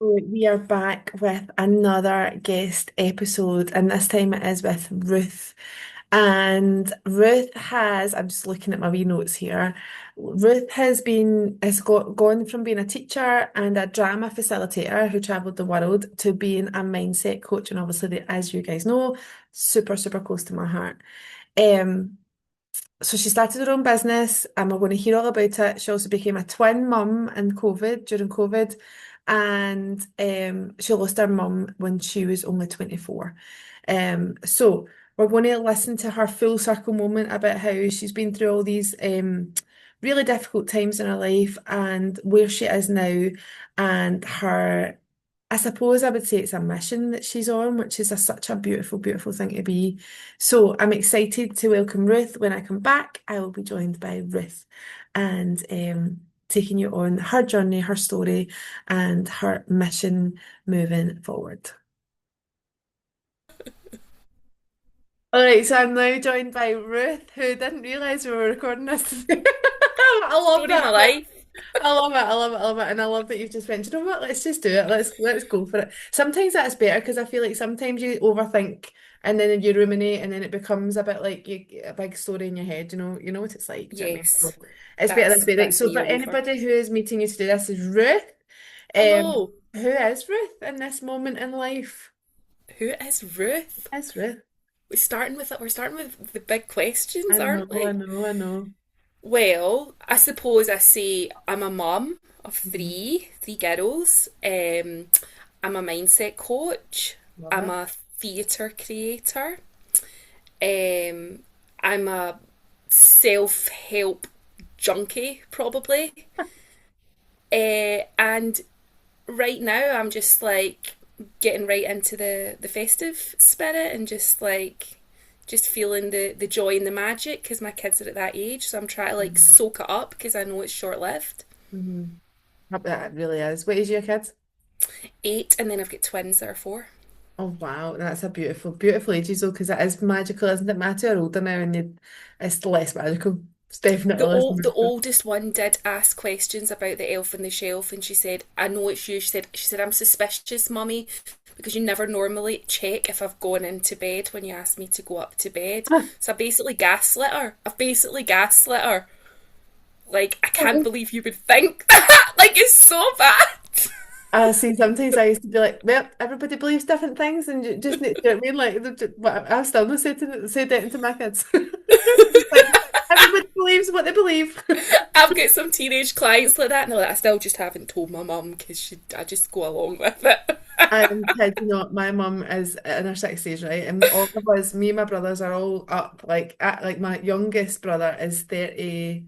We are back with another guest episode, and this time it is with Ruth. And Ruth has, I'm just looking at my wee notes here. Ruth has gone from being a teacher and a drama facilitator who traveled the world to being a mindset coach. And obviously, as you guys know, super, super close to my heart. Um, so she started her own business, and we're going to hear all about it. She also became a twin mum during COVID, and she lost her mum when she was only 24. So we're going to listen to her full circle moment about how she's been through all these really difficult times in her life and where she is now, and her I suppose I would say it's a mission that she's on, which is such a beautiful, beautiful thing to be. So I'm excited to welcome Ruth. When I come back, I will be joined by Ruth and taking you on her journey, her story, and her mission moving forward. All right, so I'm now joined by Ruth, who didn't realise we were recording this today. I love Story of my that. life. I love it. I love it. I love it. And I love that you've just went, "Do you know what? Let's just do it. Let's go for it." Sometimes that's better because I feel like sometimes you overthink and then you ruminate and then it becomes a bit like a big story in your head. You know what it's like. Do you know what I mean? Yes, So it's better this way. Right. that's So me for all over. anybody who is meeting you today, this is Ruth. Hello, Who is Ruth in this moment in life? who is Ruth? Is Ruth? We're starting with the big questions, I know. aren't I we? know. I know. Well, I suppose I say I'm a mum of Mhm. three girls. I'm a mindset coach. Love I'm it. a theatre creator. Um, I'm a self-help junkie, probably. And right now I'm just like getting right into the festive spirit and just feeling the joy and the magic because my kids are at that age, so I'm trying to like Mhm. soak it up because I know it's short lived. Mhm. That really is. What age are your kids? 8, and then I've got twins that are 4. Oh wow, that's a beautiful, beautiful ages though, because it is magical, isn't it? My two are older now, and it's less magical. It's definitely less The magical. oldest one did ask questions about the elf on the shelf, and she said, "I know it's you." She said, "I'm suspicious, mummy, because you never normally check if I've gone into bed when you ask me to go up to bed." So I basically gaslit her. I've basically gaslit her. Like, I can't believe you would think that. Like, it's so bad. I see. Sometimes I used to be like, "Well, everybody believes different things, and you just need." Do you know what I mean? But I've still not said that to my kids. Just like everybody believes what they believe. I've got some teenage clients like that, and they're like, I still just haven't told my mum because I just go along with it. I'm kidding you not. My mum is in her 60s, right? And all of us, me and my brothers, are all up. Like my youngest brother is 30.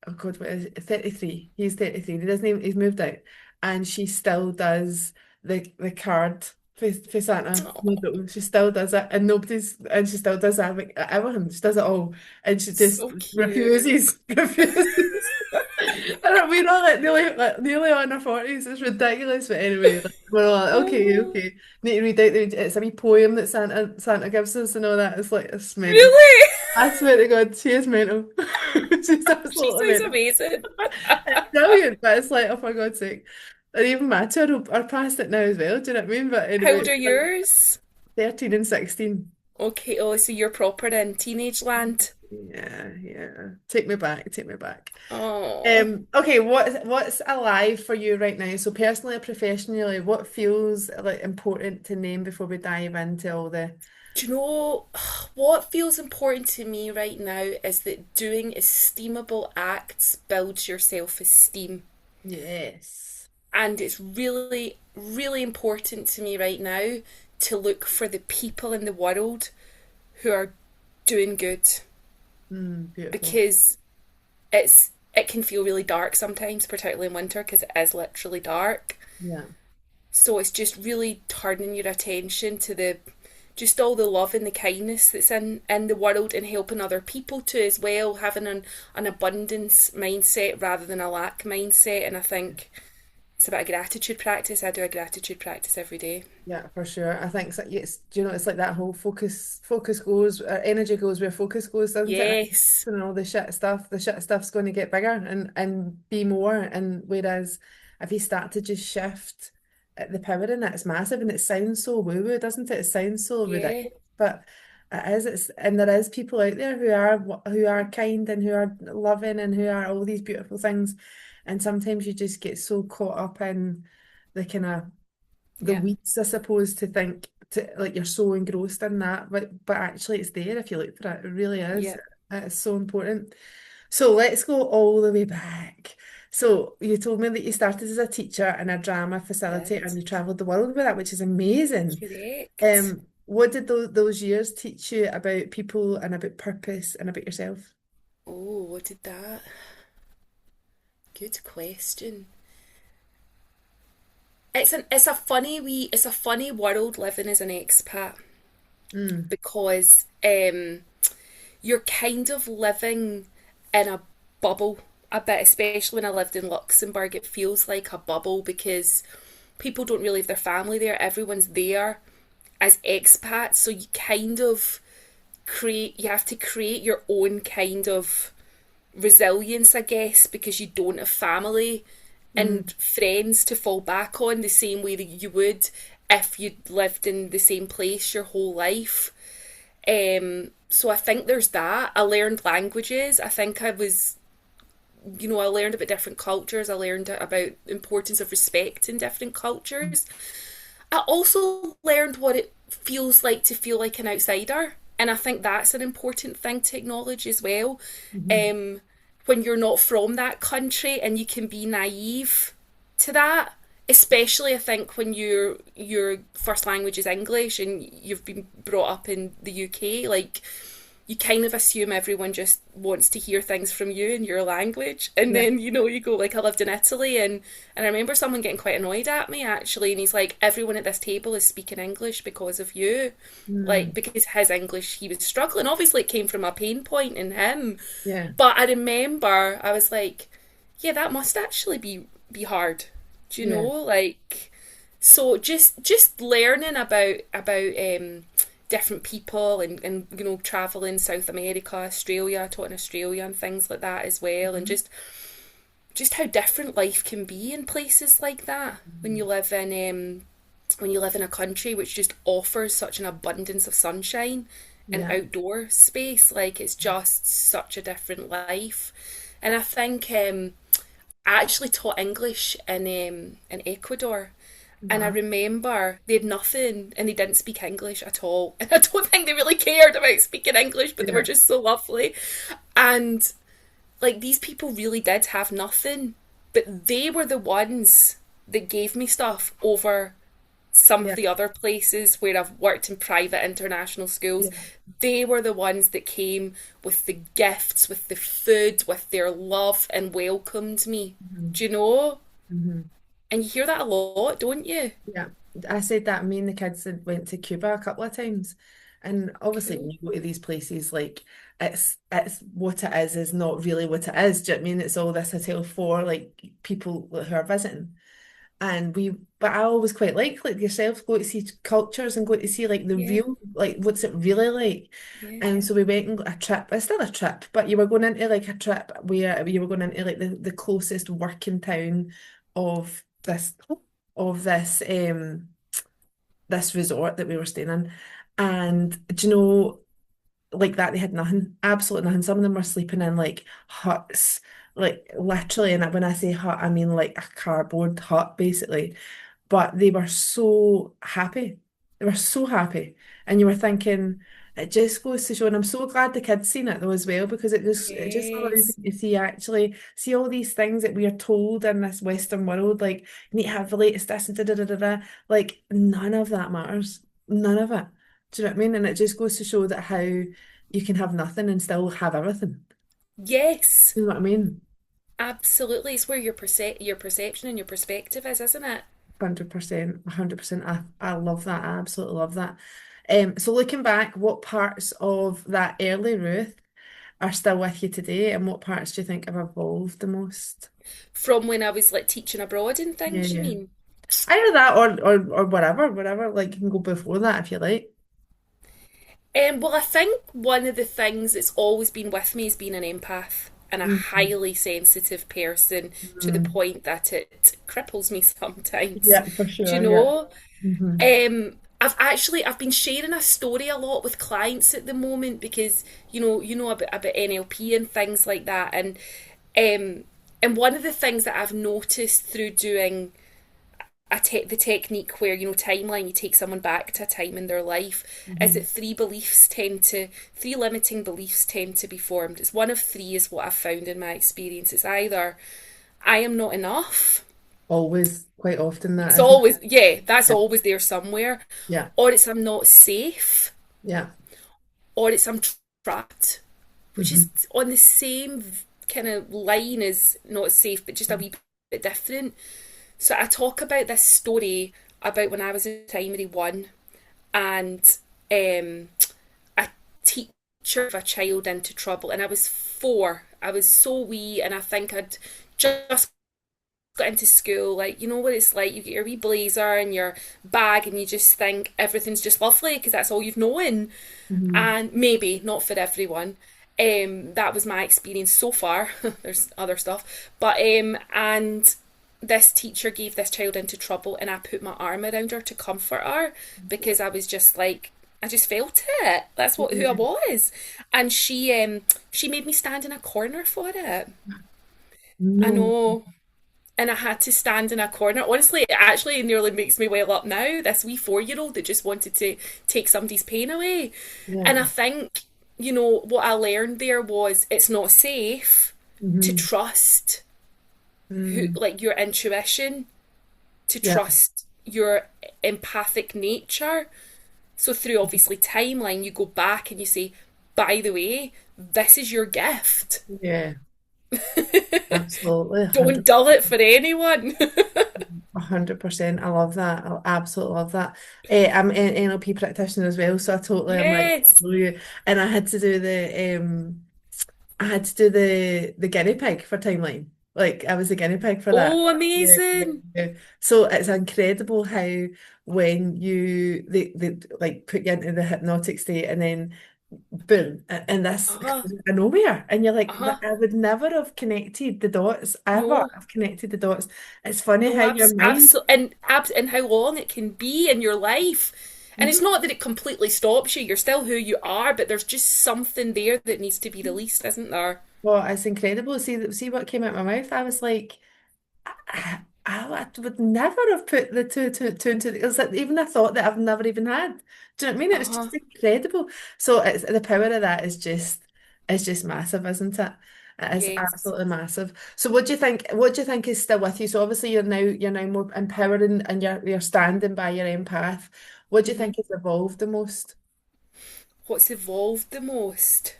Oh God, what is it? 33. He's 33. He doesn't even, he's moved out. And she still does the card for Santa. No, Oh, no, she still does it. And she still does that. Like, everything. She does it all. And she just so cute. refuses, refuses. I don't, we're all like nearly on our 40s. It's ridiculous. But anyway, like, we're all like, okay, Oh, okay. Need to read out it's a wee poem that Santa gives us and all that. It's like, it's mental. really? I swear to God, she is mental. She's She absolutely sounds mental. amazing. It's brilliant, but it's like, oh for God's sake. And even my two are past it now as well, do you know what I mean? But How anyway, old are it's like yours? 13 and 16. Okay, oh, so you're proper in teenage land. Yeah, yeah. Take me back, take me back. Oh. Okay, what's alive for you right now? So personally or professionally, what feels like important to name before we dive into all the Do you know what feels important to me right now is that doing esteemable acts builds your self esteem. yes. And it's really, really important to me right now to look for the people in the world who are doing good Beautiful. because it can feel really dark sometimes, particularly in winter because it is literally dark. Yeah. So it's just really turning your attention to the just all the love and the kindness that's in the world and helping other people too as well, having an abundance mindset rather than a lack mindset. And I think it's about a gratitude practice. I do a gratitude practice every day. Yeah, for sure. I think so, yes, do you know, it's like that whole focus goes, energy goes where focus goes, doesn't it? Yes. And all the shit stuff's going to get bigger and be more. And whereas if you start to just shift the power in it is massive, and it sounds so woo-woo, doesn't it? It sounds so Yeah, ridiculous, but it is. And there is people out there who are kind and who are loving and who are all these beautiful things, and sometimes you just get so caught up in the kind of the yeah, weeds, I suppose, to think to like you're so engrossed in that, but actually it's there if you look for it. It really is. yeah, It's so important. So let's go all the way back. So you told me that you started as a teacher and a drama facilitator and did. you traveled the world with that, which is amazing. Correct. What did those years teach you about people and about purpose and about yourself? Oh, what did that? Good question. It's a funny world living as an expat Mm, because you're kind of living in a bubble a bit, especially when I lived in Luxembourg. It feels like a bubble because people don't really have their family there. Everyone's there as expats, so you have to create your own kind of resilience, I guess, because you don't have family mm, and friends to fall back on the same way that you would if you'd lived in the same place your whole life. So I think there's that. I learned languages. I learned about different cultures. I learned about importance of respect in different cultures. I also learned what it feels like to feel like an outsider. And I think that's an important thing to acknowledge as well. mhm. Um, when you're not from that country and you can be naive to that, especially I think when your first language is English and you've been brought up in the UK, like you kind of assume everyone just wants to hear things from you in your language. And Yeah. then, you go, like, I lived in Italy and I remember someone getting quite annoyed at me actually. And he's like, everyone at this table is speaking English because of you. Like, Mm, because his English, he was struggling. Obviously, it came from a pain point in him. yeah. But I remember I was like, yeah, that must actually be hard. Do you know? Yeah. Like, so just learning about different people and traveling South America, Australia, I taught in Australia and things like that as well, and Mhm. just how different life can be in places like that when you live in a country which just offers such an abundance of sunshine and Yeah. outdoor space. Like it's just such a different life, and I think I actually taught English in Ecuador. And I Wow. remember they had nothing and they didn't speak English at all. And I don't think they really cared about speaking English, but they were Yeah. just so lovely. And like these people really did have nothing, but they were the ones that gave me stuff over some of Yeah. the other places where I've worked in private international schools. Yeah. They were the ones that came with the gifts, with the food, with their love and welcomed me. Mhm. Do you know? Mhm. And you hear that a lot, don't you? Yeah, I said that me and the kids had went to Cuba a couple of times, and obviously when Cool. you go to these places, like it's what it is not really what it is. Do you know what I mean? It's all this hotel for like people who are visiting. But I always quite like yourself, go to see cultures and go to see like the Yeah, real, like what's it really like. yeah, And so we went and got a trip. It's still a trip, but you were going into like a trip where you were going into like the closest working town of this resort that we were staying in. And do you know, like that, they had nothing, absolutely nothing. Some of them were sleeping in like huts, like literally. And when I say hut, I mean like a cardboard hut, basically. But they were so happy. They were so happy. And you were thinking, it just goes to show, and I'm so glad the kids seen it though as well, because it just allows yes, them to see all these things that we are told in this Western world, like you need to have the latest this and da da da da da. Like none of that matters. None of it. Do you know what I mean? And it just goes to show that how you can have nothing and still have everything. yes, You know what I mean? absolutely. It's where your perception and your perspective is, isn't it? 100%, 100%. I love that. I absolutely love that. So looking back, what parts of that early Ruth are still with you today, and what parts do you think have evolved the most? From when I was like teaching abroad and Yeah, things, you yeah. mean? Either that or whatever. Like you can go before that if you like. Well, I think one of the things that's always been with me is being an empath. and a Mm-hmm. highly sensitive person to the Mm. point that it cripples me sometimes. Yeah, for Do you sure. Yeah. know? Mm-hmm. I've been sharing a story a lot with clients at the moment because you know about NLP and things like that, um, and one of the things that I've noticed through doing the technique where timeline, you take someone back to a time in their life, is Mm-hmm. that three limiting beliefs tend to be formed. It's one of three is what I've found in my experience. It's either I am not enough. Always, quite often that, It's isn't it? always, yeah, that's Yeah. always there somewhere. Yeah. Or it's I'm not safe, Yeah. or it's I'm trapped, which Mm-hmm. is on the same kind of line as not safe, but just a wee bit different. So I talk about this story about when I was in primary one, and um, a teacher of a child into trouble, and I was 4. I was so wee, and I think I'd just got into school. Like, you know what it's like, you get your wee blazer and your bag and you just think everything's just lovely because that's all you've known. Mm-hmm. And maybe not for everyone. That was my experience so far. There's other stuff, but and this teacher gave this child into trouble, and I put my arm around her to comfort her because I was just like, I just felt it. That's what who I Yeah. was, and she made me stand in a corner for it. I No. know, and I had to stand in a corner. Honestly, it actually nearly makes me well up now. This wee 4-year-old that just wanted to take somebody's pain away. And I Yeah. think, what I learned there was it's not safe to Mm-hmm. trust Mm. like your intuition, to Yeah. trust your empathic nature. So through obviously timeline, you go back and you say, by the way, this is your gift. Yeah. Absolutely. Don't dull it for anyone. 100%. I love that. I absolutely love that. I'm an NLP practitioner as well, so I totally am like Yes. you. And I had to do the guinea pig for timeline. Like I was a guinea pig for that. Oh, Yeah, yeah, amazing. yeah. So it's incredible how when they like put you into the hypnotic state and then boom, and this Uh-huh. comes out of nowhere. And you're like, Uh-huh. I would never have connected the dots, ever No. have connected the dots. It's funny No, how your mind. and how long it can be in your life. And it's Mhm. not that it completely stops you. You're still who you are, but there's just something there that needs to be released, isn't there? Well, it's incredible. See what came out of my mouth. I was like, I would never have put the two into the, it's like even a thought that I've never even had. Do you know what I mean? It's Uh-huh. just incredible. So it's the power of that is just massive, isn't it? It is Yes. absolutely massive. So what do you think? What do you think is still with you? So obviously you're now more empowering and you're standing by your empath. What do you Hmm. think has evolved the most? What's evolved the most?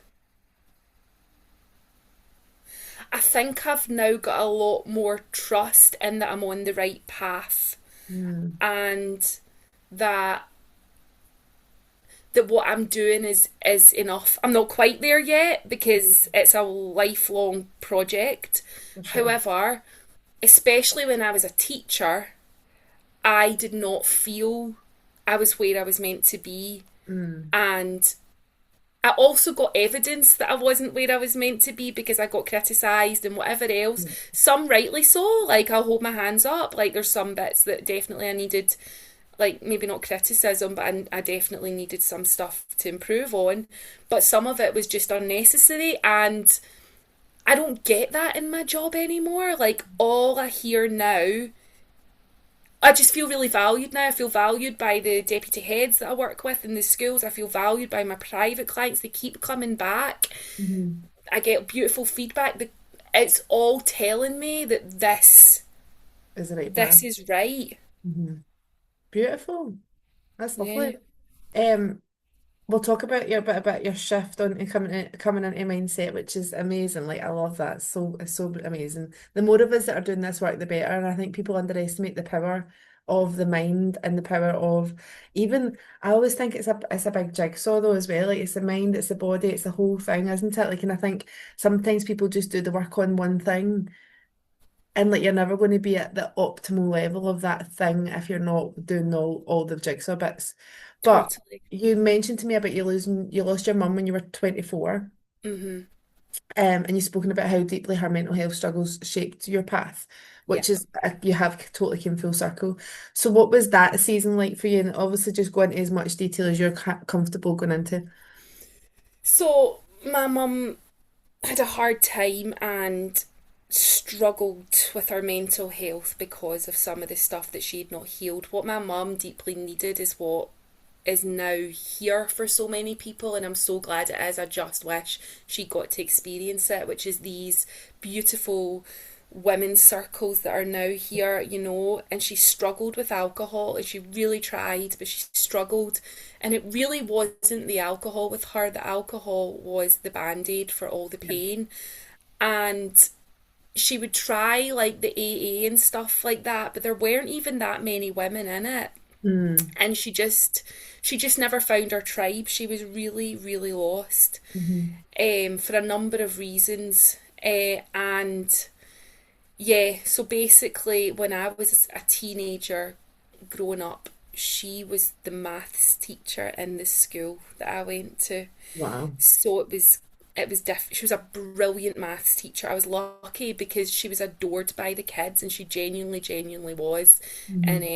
I think I've now got a lot more trust in that I'm on the right path, Mm, and that that what I'm doing is enough. I'm not quite there yet because it's a lifelong project. for sure. However, especially when I was a teacher, I did not feel I was where I was meant to be. Mm, And I also got evidence that I wasn't where I was meant to be because I got criticised and whatever else. yeah. Some rightly so. Like, I'll hold my hands up. Like, there's some bits that definitely I needed, like, maybe not criticism, but I definitely needed some stuff to improve on. But some of it was just unnecessary. And I don't get that in my job anymore. Like, all I hear now, I just feel really valued now. I feel valued by the deputy heads that I work with in the schools. I feel valued by my private clients. They keep coming back. Mhm. I get beautiful feedback. It's all telling me that Is the right path. this is right. Mhm. Beautiful. That's lovely. Yeah. Um, we'll talk about your bit about your shift on and coming into mindset, which is amazing. Like I love that. So it's so amazing. The more of us that are doing this work, the better. And I think people underestimate the power of the mind and the power of even I always think it's a big jigsaw though as well. Like it's the mind, it's the body, it's the whole thing, isn't it? Like and I think sometimes people just do the work on one thing and like you're never going to be at the optimal level of that thing if you're not doing all the jigsaw bits. But Totally. you mentioned to me about you lost your mum when you were 24. Mhm. And you've spoken about how deeply her mental health struggles shaped your path, Yeah. which is you have totally came full circle. So what was that season like for you? And obviously just go into as much detail as you're comfortable going into. So my mum had a hard time and struggled with her mental health because of some of the stuff that she'd not healed. What my mum deeply needed is what is now here for so many people, and I'm so glad it is. I just wish she got to experience it, which is these beautiful women's circles that are now here, and she struggled with alcohol and she really tried, but she struggled. And it really wasn't the alcohol with her. The alcohol was the band-aid for all the Yeah. pain. And she would try like the AA and stuff like that, but there weren't even that many women in it. Mm. And she just never found her tribe. She was really, really lost, Hmm. for a number of reasons. And yeah, so basically, when I was a teenager growing up, she was the maths teacher in the school that I went to. Wow. So she was a brilliant maths teacher. I was lucky because she was adored by the kids, and she genuinely was. And Hmm.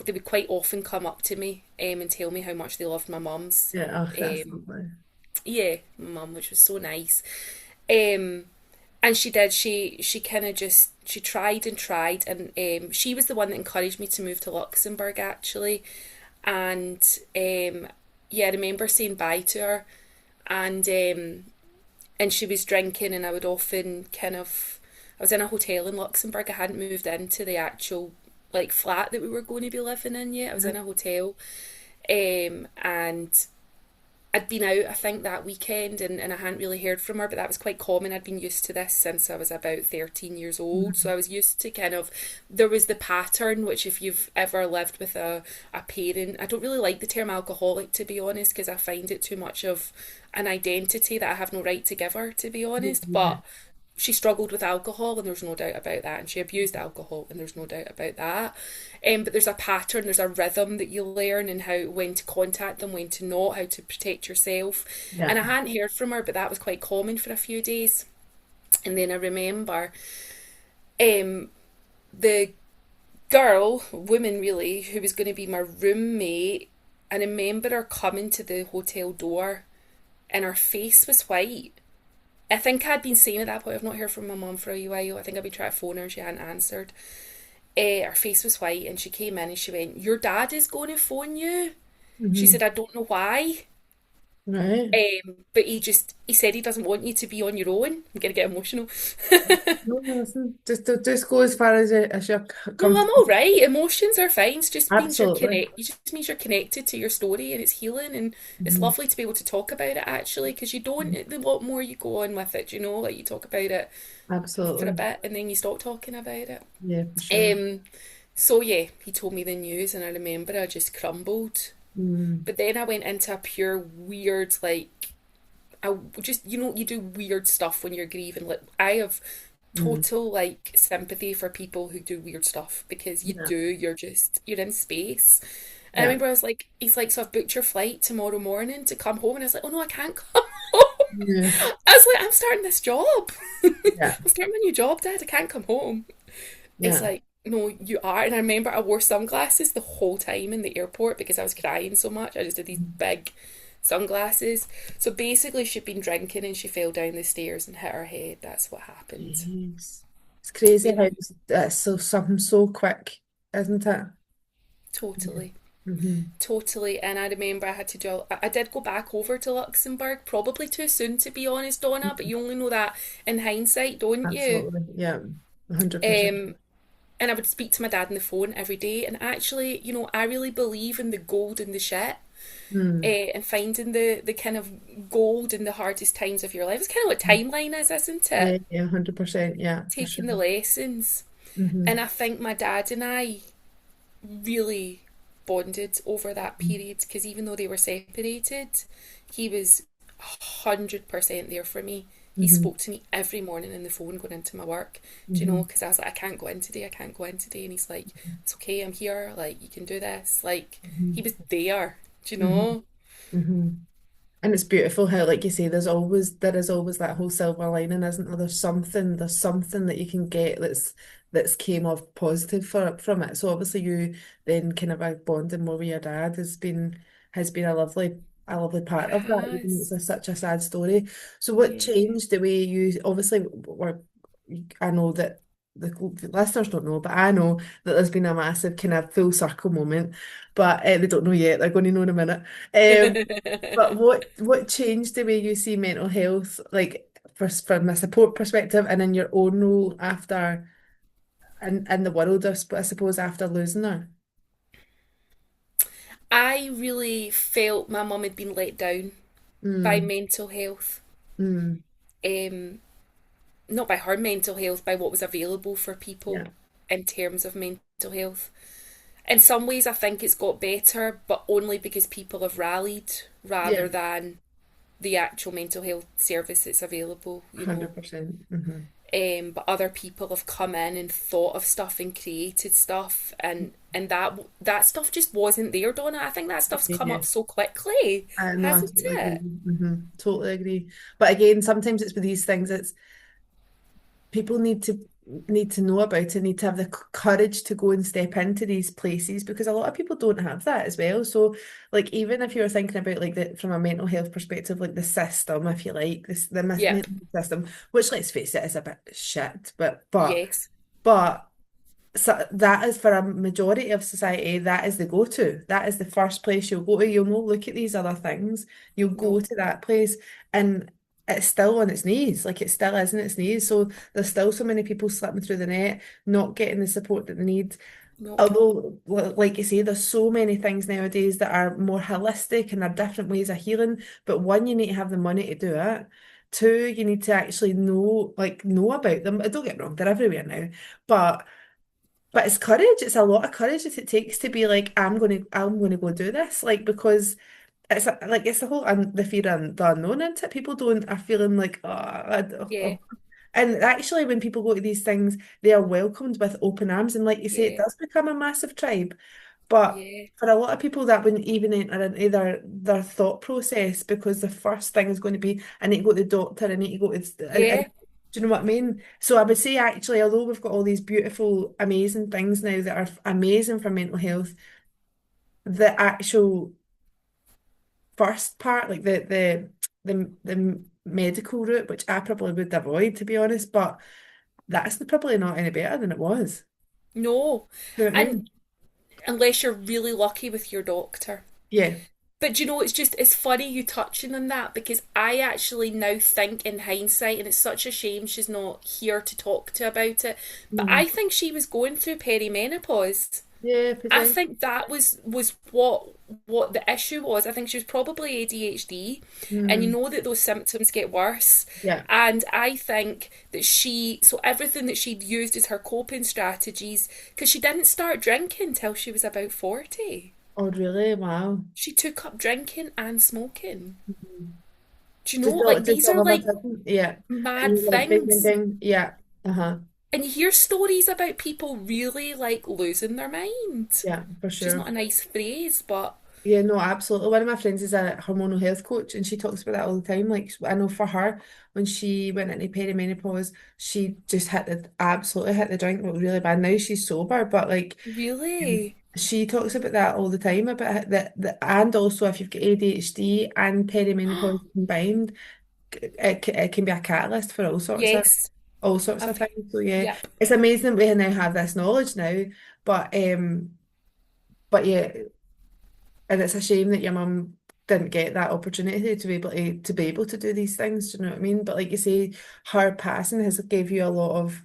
they would quite often come up to me and tell me how much they loved my mum's. Yeah, oh, that's Um, lovely. yeah, my mum, which was so nice. Um, and she did. She kind of just she tried and tried, and she was the one that encouraged me to move to Luxembourg actually. And yeah, I remember saying bye to her, and she was drinking, and I would often kind of I was in a hotel in Luxembourg. I hadn't moved into the actual like flat that we were going to be living in yet. I was in a hotel, and I'd been out, I think, that weekend, and I hadn't really heard from her, but that was quite common. I'd been used to this since I was about 13 years old. So Mhm. I was used to kind of, there was the pattern, which if you've ever lived with a parent, I don't really like the term alcoholic, to be honest, because I find it too much of an identity that I have no right to give her, to be honest. Yeah. But she struggled with alcohol, and there's no doubt about that, and she abused alcohol, and there's no doubt about that. But there's a pattern, there's a rhythm that you learn, and how when to contact them, when to not, how to protect yourself. Yeah. And I hadn't heard from her, but that was quite common for a few days. And then I remember um, the woman really, who was going to be my roommate. I remember her coming to the hotel door, and her face was white. I think I'd been saying at that point, I've not heard from my mum for a while. I think I'd been trying to phone her and she hadn't answered. Her face was white, and she came in and she went, "Your dad is going to phone you." She Hmm. said, "I don't know why. Right. But he said he doesn't want you to be on your own." I'm going to get emotional. No, listen, just go as far as you're No, I'm comfortable. all right. Emotions are fine. It just means you're Absolutely. connect. It just means you're connected to your story, and it's healing, and it's Hmm. lovely to be able to talk about it actually. Because you don't. The lot more you go on with it, like you talk about it for a Absolutely. bit, and then you stop talking about it. Yeah, for sure. Um. So yeah, he told me the news, and I remember I just crumbled. Mm. But then I went into a pure weird, like, I just, you do weird stuff when you're grieving. Like, I have Mm. total, like, sympathy for people who do weird stuff because Yeah. you're in space. And I Yeah. remember I was like, he's like, "So I've booked your flight tomorrow morning to come home." And I was like, "Oh no, I can't come home." Yeah. I was like, "I'm starting this job. Yeah. I'm starting my new job, Dad. I can't come home." It's Yeah. like, "No, you are." And I remember I wore sunglasses the whole time in the airport because I was crying so much. I just did these big sunglasses. So basically, she'd been drinking and she fell down the stairs and hit her head. That's what happened. Jeez. It's crazy You how know, that's so something so quick, isn't it? Yeah. totally. Hmm. Totally. And I remember I had to do, I did go back over to Luxembourg, probably too soon to be honest, Donna, but you only know that in hindsight, don't you? Absolutely. Yeah. 100%. Um, and I would speak to my dad on the phone every day. And actually, I really believe in the gold in the shit. Mm. And finding the kind of gold in the hardest times of your life. It's kind of what timeline is, isn't it? Yeah, yeah, 100%. Yeah, for sure. Taking the lessons. And Hmm. I think my dad and I really bonded over that period because even though they were separated, he was 100% there for me. He Hmm. spoke to me every morning on the phone going into my work, do you know? Hmm. Because I was like, "I can't go in today, I can't go in today." And he's like, "It's okay, I'm here, like, you can do this." Like, he Hmm. was there, do you Hmm. know? Hmm. And it's beautiful how, like you say, there is always that whole silver lining, isn't there? There's something that you can get that's came off positive from it. So obviously you then kind of bonding more with your dad has been a lovely It part of that, even though it's has. such a sad story. So what Yeah. changed the way you obviously I know that the listeners don't know, but I know that there's been a massive kind of full circle moment, but they don't know yet. They're going to know in a minute. But what changed the way you see mental health, like from a support perspective, and in your own role after in the world, I suppose, after losing her? I really felt my mum had been let down by Mm, mental health. mm, Um, Not by her mental health, by what was available for yeah, people in terms of mental health. In some ways, I think it's got better, but only because people have rallied yeah, rather than the actual mental health service that's available, you know. 100%. Hmm. But other people have come in and thought of stuff and created stuff, and that stuff just wasn't there, Donna. I think that stuff's come Yeah, up so quickly, I know, I hasn't totally agree. it? Hmm. Totally agree. But again, sometimes it's with these things, it's people need to know about it, need to have the courage to go and step into these places because a lot of people don't have that as well. So, like, even if you're thinking about like the from a mental health perspective, like the system, if you like, the Yep. mental health system, which let's face it is a bit shit, Yes. but so that is for a majority of society, that is the go-to. That is the first place you'll go to. You'll not look at these other things. You'll go No. to that place and it's still on its knees. Like it still is on its knees. So there's still so many people slipping through the net, not getting the support that they need. Nope. Although, like you say, there's so many things nowadays that are more holistic and are different ways of healing. But one, you need to have the money to do it. Two, you need to actually know about them. Don't get me wrong, they're everywhere now. But it's courage. It's a lot of courage that it takes to be like, I'm gonna go do this. Like because it's the whole the fear and the unknown into it. People don't are feeling like Yeah. and actually when people go to these things, they are welcomed with open arms. And like you say, it Yeah. does become a massive tribe. But Yeah. for a lot of people, that wouldn't even enter into their thought process because the first thing is going to be, I need to go to the doctor, I need to go to, Yeah. do you know what I mean? So I would say actually, although we've got all these beautiful, amazing things now that are amazing for mental health, the actual first part, like the medical route, which I probably would avoid to be honest, but that's probably not any better than it was. No. Do you know what I And mean? unless you're really lucky with your doctor. Yeah. But you know, it's funny you touching on that because I actually now think in hindsight, and it's such a shame she's not here to talk to about it. But Mm. I think she was going through perimenopause. Yeah, I potentially. think that was what the issue was. I think she was probably ADHD, and you Mm. know that those symptoms get worse. Yeah. And I think that so everything that she'd used as her coping strategies, because she didn't start drinking till she was about 40. Oh, really? Wow. She took up drinking and smoking. Mhm. Do you know, like Just these some are of my like cousin. Yeah. And mad you like big things. thing. Yeah. Uh-huh. And you hear stories about people really like losing their mind, Yeah, for which is sure. not a nice phrase, but Yeah, no, absolutely. One of my friends is a hormonal health coach and she talks about that all the time. Like I know for her, when she went into perimenopause, she just absolutely hit the drink really bad. Now she's sober, but like really, she talks about that all the time about and also if you've got ADHD and perimenopause combined, it can be a catalyst for yes, all sorts of I've, things. So yeah, yep, it's amazing that we now have this knowledge now. But yeah, and it's a shame that your mum didn't get that opportunity to be able to do these things. Do you know what I mean? But like you say, her passing has gave you a lot of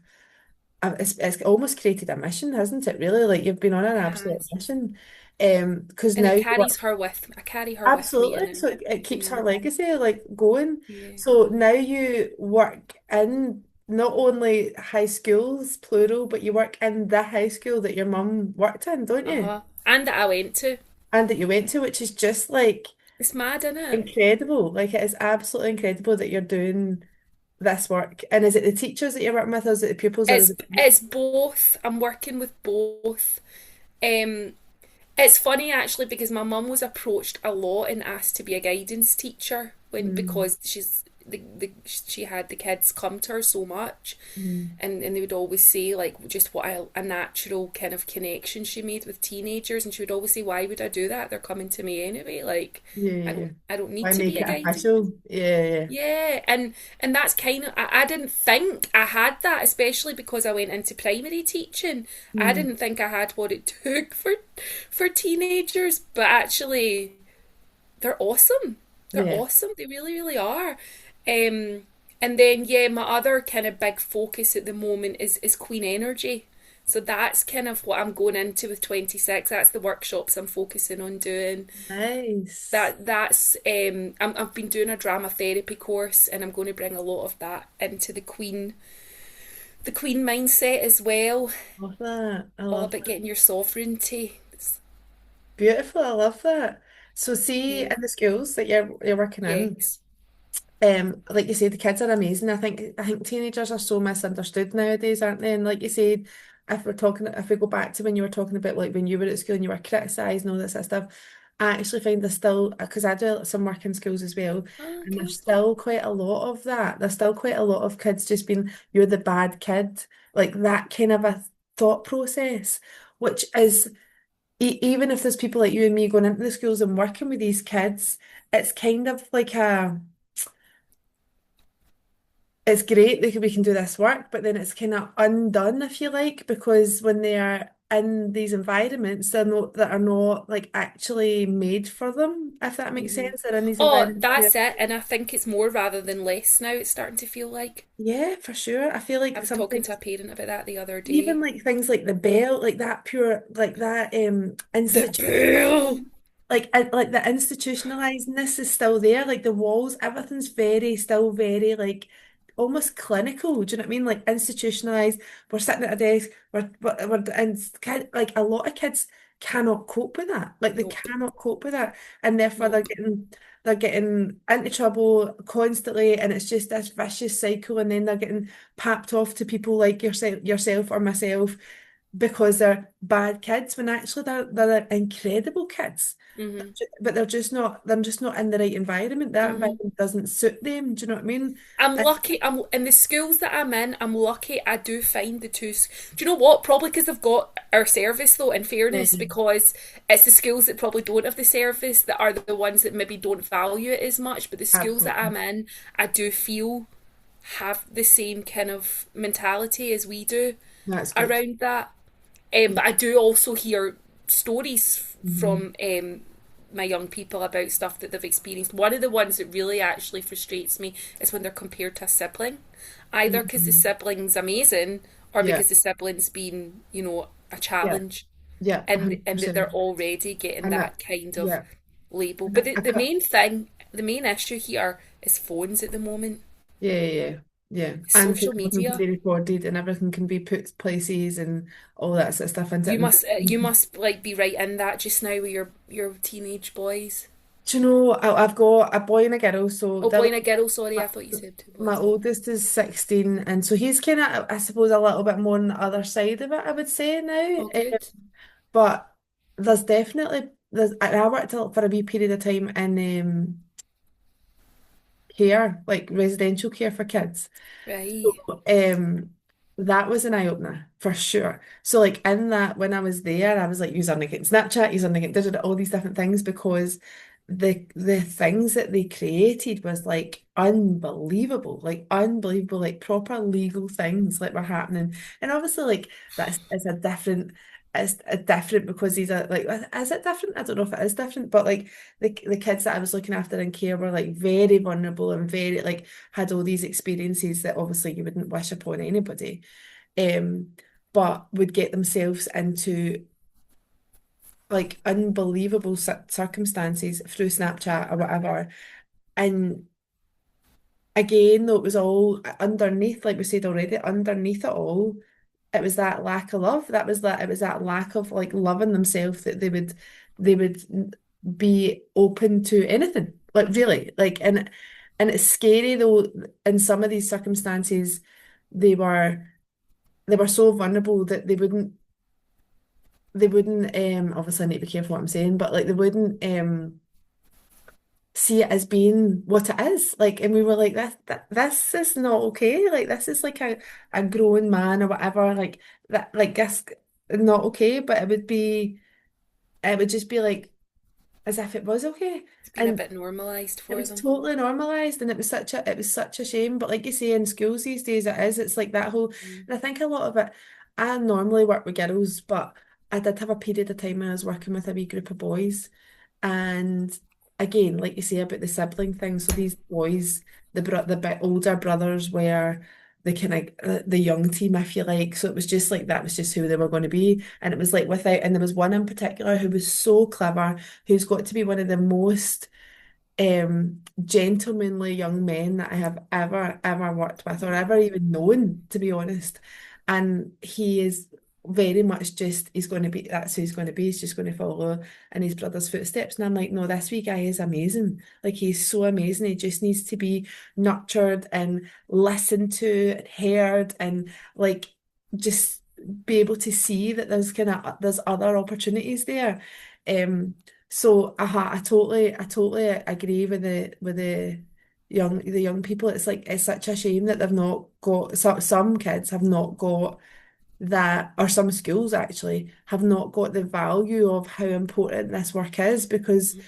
it's almost created a mission, hasn't it? Really, like you've been on an it absolute has, mission. Because and now it you carries her with. I carry her with me in absolutely. it, So it you keeps her know. legacy like going. Yeah, So now you work in not only high schools, plural, but you work in the high school that your mum worked in, don't you? and that I went to. And that you went to, which is just like It's mad, isn't it? incredible. Like it is absolutely incredible that you're doing this work. And is it the teachers that you're working with, or is it the pupils, or is It's it it's both. I'm working with both. Um, It's funny actually because my mum was approached a lot and asked to be a guidance teacher when Mm, because she had the kids come to her so much, mm. and they would always say like just what a natural kind of connection she made with teenagers, and she would always say, why would I do that? They're coming to me anyway. Like Yeah, yeah, I yeah. don't I don't need Why to make be a it guidance. official? Yeah, yeah. Yeah, and that's kind of I didn't think I had that, especially because I went into primary teaching. I Mm, didn't think I had what it took for teenagers, but actually they're awesome. They're yeah. awesome. They really, really are. Um, and then yeah, my other kind of big focus at the moment is Queen Energy. So that's kind of what I'm going into with 26. That's the workshops I'm focusing on doing. Nice. I've been doing a drama therapy course, and I'm going to bring a lot of that into the Queen mindset as well. Love that. I All love about that. getting your sovereignty. Beautiful. I love that. So see Yeah. in the schools that you're working in, Yes. like you said, the kids are amazing. I think teenagers are so misunderstood nowadays, aren't they? And like you said, if we go back to when you were talking about like when you were at school and you were criticised and all this sort of stuff, I actually find there's still, because I do some work in schools as well, Oh, and there's good. still quite a lot of that. There's still quite a lot of kids just being, you're the bad kid, like that kind of a thought process, which is even if there's people like you and me going into the schools and working with these kids, it's kind of like it's great that we can do this work, but then it's kind of undone, if you like, because when they are in these environments, that are not like actually made for them, if that makes Hmm. sense. They're in these Oh, environments where, that's it. And I think it's more rather than less now. It's starting to feel like. yeah, for sure. I feel I like was talking to a sometimes parent about that the other even day. like things like the bell, like that pure, like that The bill. like the institutionalizedness is still there. Like the walls, everything's still very like almost clinical. Do you know what I mean? Like institutionalized. We're sitting at a desk. And like a lot of kids cannot cope with that. Like they Nope. cannot cope with that, and therefore Nope. they're getting into trouble constantly, and it's just this vicious cycle. And then they're getting papped off to people like yourself or myself because they're bad kids when actually they're incredible kids. Hmm. But they're just not in the right environment. That Hmm. environment doesn't suit them. Do you know what I mean? I'm And, lucky. I'm in the schools that I'm in. I'm lucky. I do find the two. Do you know what? Probably because they've got our service, though. In fairness, yeah, because it's the schools that probably don't have the service that are the ones that maybe don't value it as much. But the schools that absolutely. I'm in, I do feel have the same kind of mentality as we do That's good. around that. But I do also hear stories Mhm. from my young people about stuff that they've experienced. One of the ones that really actually frustrates me is when they're compared to a sibling, either because the Mhm. sibling's amazing or Yeah, because the sibling's been, a yeah, challenge, yeah, and that 100%. they're already getting And that kind of yeah, label. and But the main thing, the main issue here is phones at the moment, yeah, yeah, yeah, yeah. And because social everything can media. be recorded and everything can be put places and all that sort of stuff into it. You must like be right in that just now with your teenage boys. Do you know, I've got a boy and a girl, so Oh, boy the and a girl. Sorry, my, I thought you said two my boys. oldest is 16, and so he's kind of, I suppose, a little bit more on the other side of it, I would say now. Oh, good. But I worked for a wee period of time in care, like residential care for kids. Right. So, that was an eye opener for sure. So like in that when I was there, I was like, you're only getting Snapchat, you're only getting digital, all these different things because the things that they created was like unbelievable, like proper legal things like were happening. And obviously like that's it's a different because these are like is it different? I don't know if it is different, but like the kids that I was looking after in care were like very vulnerable and very like had all these experiences that obviously you wouldn't wish upon anybody, um, but would get themselves into like unbelievable circumstances through Snapchat or whatever. And again, though, it was all underneath, like we said already, underneath it all, it was that lack of love. It was that lack of like loving themselves that they would be open to anything. Like really. And it's scary though, in some of these circumstances, they were they were so vulnerable that they wouldn't obviously I need to be careful what I'm saying, but like they wouldn't see it as being what it is. Like, and we were like, this is not okay. Like, this is like a grown man or whatever. Like that, like this, not okay. But it would just be like as if it was okay. It's been a And bit normalised it for was them. totally normalized, and it was such a shame. But like you say, in schools these days, it is. It's like that whole, Mm. and I think a lot of it. I normally work with girls, but I did have a period of time when I was working with a wee group of boys, and again, like you say about the sibling thing. So these boys, the bit older brothers, were the kind of the young team, I feel like. So it was just like that was just who they were going to be, and it was like without. And there was one in particular who was so clever, who's got to be one of the most gentlemanly young men that I have ever worked with or ever even known, to be honest. And he is very much just, he's going to be, that's who he's going to be. He's just going to follow in his brother's footsteps. And I'm like, no, this wee guy is amazing. Like, he's so amazing. He just needs to be nurtured and listened to and heard and like just be able to see that there's other opportunities there. Um, so I totally agree with the young people. It's like it's such a shame that they've not got some kids have not got that, or some schools actually have not got the value of how important this work is, because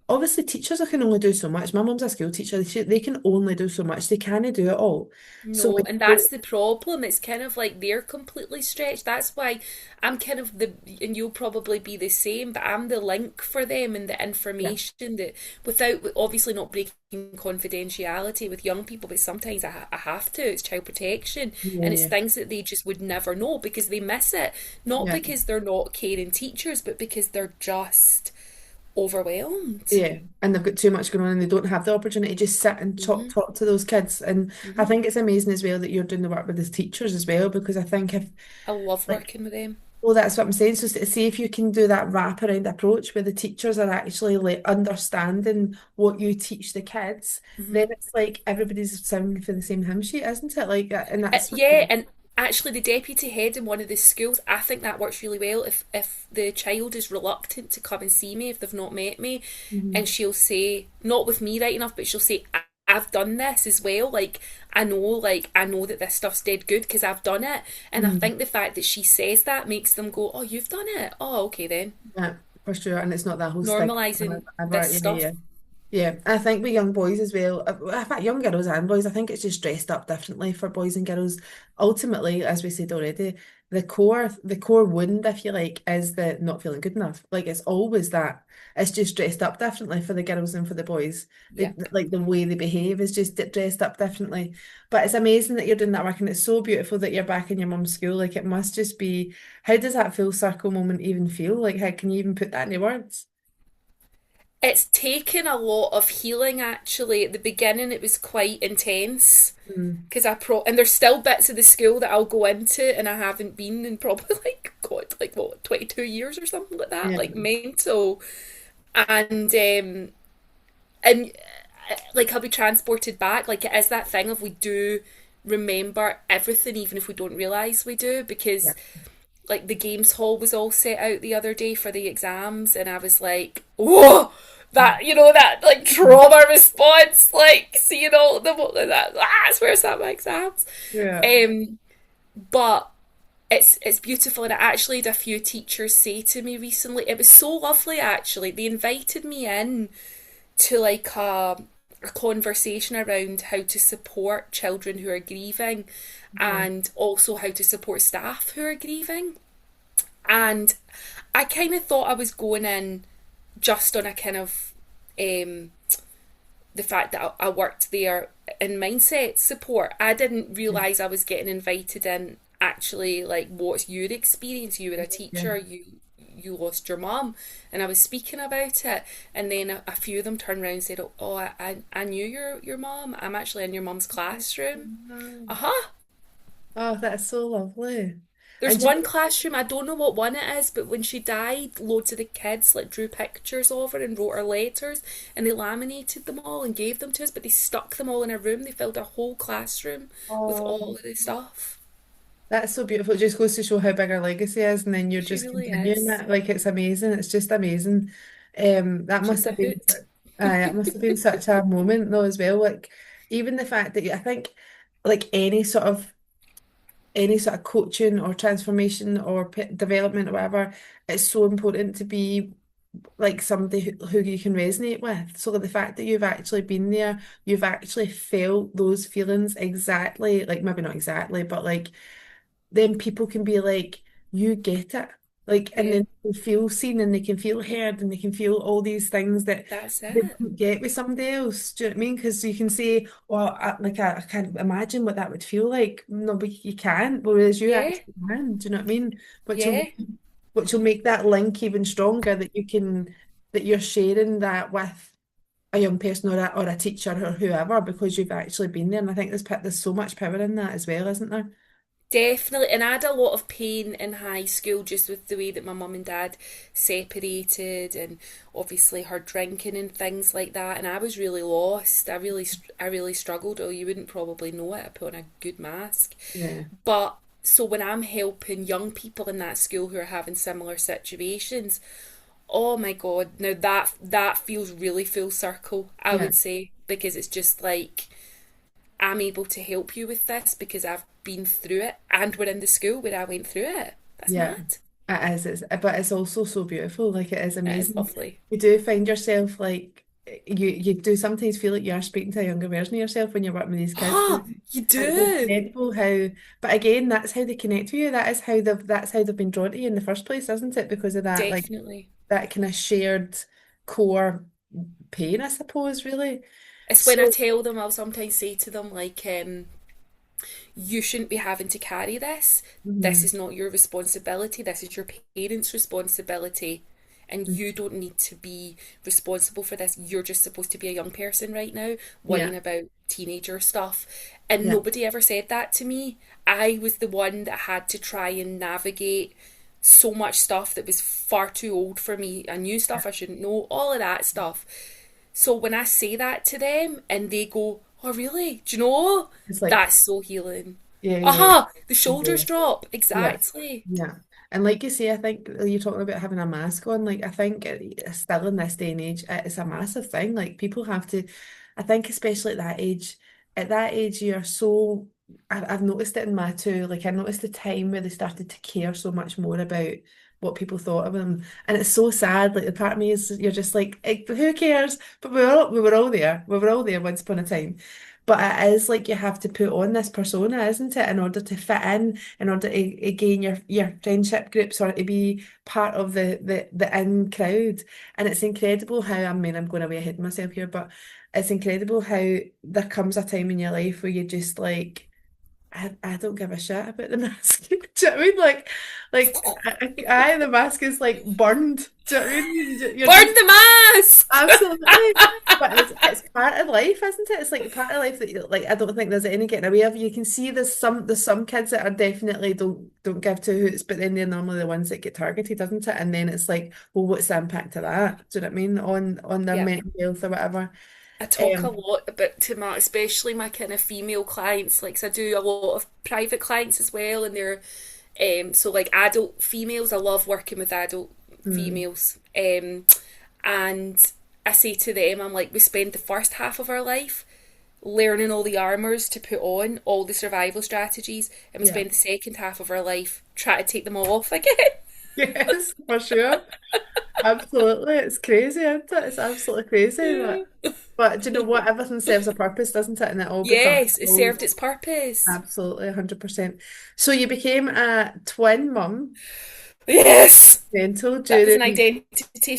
obviously teachers can only do so much. My mum's a school teacher. They can only do so much. They can't do it all. So No, when and you that's the problem. It's kind of like they're completely stretched. That's why I'm kind of and you'll probably be the same, but I'm the link for them and the yeah, information that, without obviously not breaking confidentiality with young people, but sometimes I have to. It's child protection, and it's yeah, things that they just would never know because they miss it. Not yeah. because they're not caring teachers, but because they're just overwhelmed. Yeah, and they've got too much going on and they don't have the opportunity to just sit and Hmm. talk to those kids. And I Hmm. think it's amazing as well that you're doing the work with the teachers as well, because I think if I love like, working with them. well, that's what I'm saying. So see if you can do that wraparound approach where the teachers are actually like understanding what you teach the kids, Hmm. then it's like everybody's singing for the same hymn sheet, isn't it? Like, and that's so Yeah, good. and actually, the deputy head in one of the schools, I think that works really well. If the child is reluctant to come and see me if they've not met me, and Mhm. she'll say, not with me right enough, but she'll say, I've done this as well. Like I know that this stuff's dead good because I've done it. And I Mhm. think the fact that she says that makes them go, oh, you've done it. Oh, okay then. Yeah, for sure. And it's not that whole stigma or Normalizing whatever. this Yeah, yeah. stuff. Yeah, I think with young boys as well, in fact, young girls and boys, I think it's just dressed up differently for boys and girls. Ultimately, as we said already, the core wound, I feel like, is the not feeling good enough. Like it's always that. It's just dressed up differently for the girls and for the boys. Yep. Like the way they behave is just dressed up differently. But it's amazing that you're doing that work, and it's so beautiful that you're back in your mum's school. Like it must just be, how does that full circle moment even feel? Like how can you even put that into words? It's taken a lot of healing actually. At the beginning, it was quite intense Mm. because and there's still bits of the school that I'll go into and I haven't been in probably like God, like what, 22 years or something like that, Yeah. like mental. And like I'll be transported back. Like it is that thing of we do remember everything even if we don't realise we do, Yeah. because like the games hall was all set out the other day for the exams and I was like, whoa, that, that like trauma response, like seeing all the that, where's that my exams. Yeah. But it's beautiful, and I actually had a few teachers say to me recently, it was so lovely actually. They invited me in to like a conversation around how to support children who are grieving Yeah. and also how to support staff who are grieving. And I kind of thought I was going in just on a kind of the fact that I worked there in mindset support. I didn't realise I was getting invited in actually like what's your experience? You were a Yeah. teacher, you lost your mum, and I was speaking about it, and then a few of them turned around and said, "Oh, I knew your mum. I'm actually in your mum's classroom." Wow. Uh huh. Oh, that's so lovely. There's And do one you classroom, I don't know what one it is, but when she died, loads of the kids like drew pictures of her and wrote her letters, and they laminated them all and gave them to us, but they stuck them all in a room. They filled a whole classroom with oh, all of the stuff. That's so beautiful. It just goes to show how big our legacy is, and then you're She just really continuing is. that. Like it's amazing. It's just amazing. That must She's a have been, hoot. it must have been such a moment though as well. Like even the fact that I think, like any sort of coaching or transformation or development or whatever, it's so important to be like somebody who you can resonate with. So like, the fact that you've actually been there, you've actually felt those feelings exactly, like maybe not exactly, but like then people can be like, you get it. Like, and Yeah, then they feel seen and they can feel heard and they can feel all these things that that's they it. don't get with somebody else. Do you know what I mean? Because you can say, well, I can't imagine what that would feel like. No, but you can't, whereas you Yeah, actually can. Do you know what I mean? Which will yeah, which will make that link even stronger that that you're sharing that with a young person or a teacher or whoever because you've actually been there. And I think there's so much power in that as well, isn't there? definitely. And I had a lot of pain in high school just with the way that my mum and dad separated, and obviously her drinking and things like that. And I was really lost. I really struggled. Oh, you wouldn't probably know it. I put on a good mask. Yeah. But so when I'm helping young people in that school who are having similar situations, oh my god, now that feels really full circle, I Yeah. would say, because it's just like I'm able to help you with this because I've been through it and we're in the school where I went through it. That's Yeah. mad. It is. But it's also so beautiful. Like it is It is amazing. lovely. You do find yourself like you do sometimes feel like you are speaking to a younger version of yourself when you're working with these kids. Ah, you And it's do. incredible how, but again, that's how they connect with you. That's how they've been drawn to you in the first place, isn't it? Because of that, like Definitely. that kind of shared core pain, I suppose, really. It's when I So, tell them, I'll sometimes say to them, like, you shouldn't be having to carry this. This mhm, is not your responsibility. This is your parents' responsibility. And you don't need to be responsible for this. You're just supposed to be a young person right now, yeah, worrying about teenager stuff. And yeah, nobody ever said that to me. I was the one that had to try and navigate so much stuff that was far too old for me. I knew stuff I shouldn't know, all of that stuff. So when I say that to them and they go, oh, really? Do you know? it's like, That's so healing. yeah, yeah, Aha! The yeah. shoulders drop. Yeah. Exactly. Yeah. And like you say, I think you're talking about having a mask on. Like, I think still in this day and age, it's a massive thing. Like, people have to, I think, especially at that age, you're so, I've noticed it in my two. Like, I noticed the time where they started to care so much more about what people thought of them. And it's so sad. Like, the part of me is, you're just like, who cares? But we were all there. We were all there once upon a time. But it is like you have to put on this persona, isn't it, in order to fit in order to gain your friendship groups or to be part of the in crowd. And it's incredible how, I mean, I'm going way ahead of myself here, but it's incredible how there comes a time in your life where you just like I don't give a shit about the mask. Do you know what I mean? The mask is like burned. Do you know what I mean? You're Burn just the mask! absolutely. But it's part of life, isn't it? It's like part of life that like I don't think there's any getting away of. You can see there's some kids that are definitely don't give two hoots, but then they're normally the ones that get targeted, isn't it? And then it's like, well, what's the impact of that? Do you know what I mean? On their Yeah. mental health or whatever. I talk a Um, lot about to my, especially my kind of female clients, like 'cause I do a lot of private clients as well, and they're so like adult females. I love working with adult mm, females, and I say to them, I'm like, we spend the first half of our life learning all the armors to put on, all the survival strategies, and we yeah. spend the second half of our life trying to take them all off again. Yes, for sure. Absolutely. It's crazy, isn't it? It's absolutely crazy. But do you know what? Everything serves a purpose, doesn't it? And it all becomes Yes, it all served its purpose. absolutely 100%. So you became a twin mum, Yes, mental that was an during, identity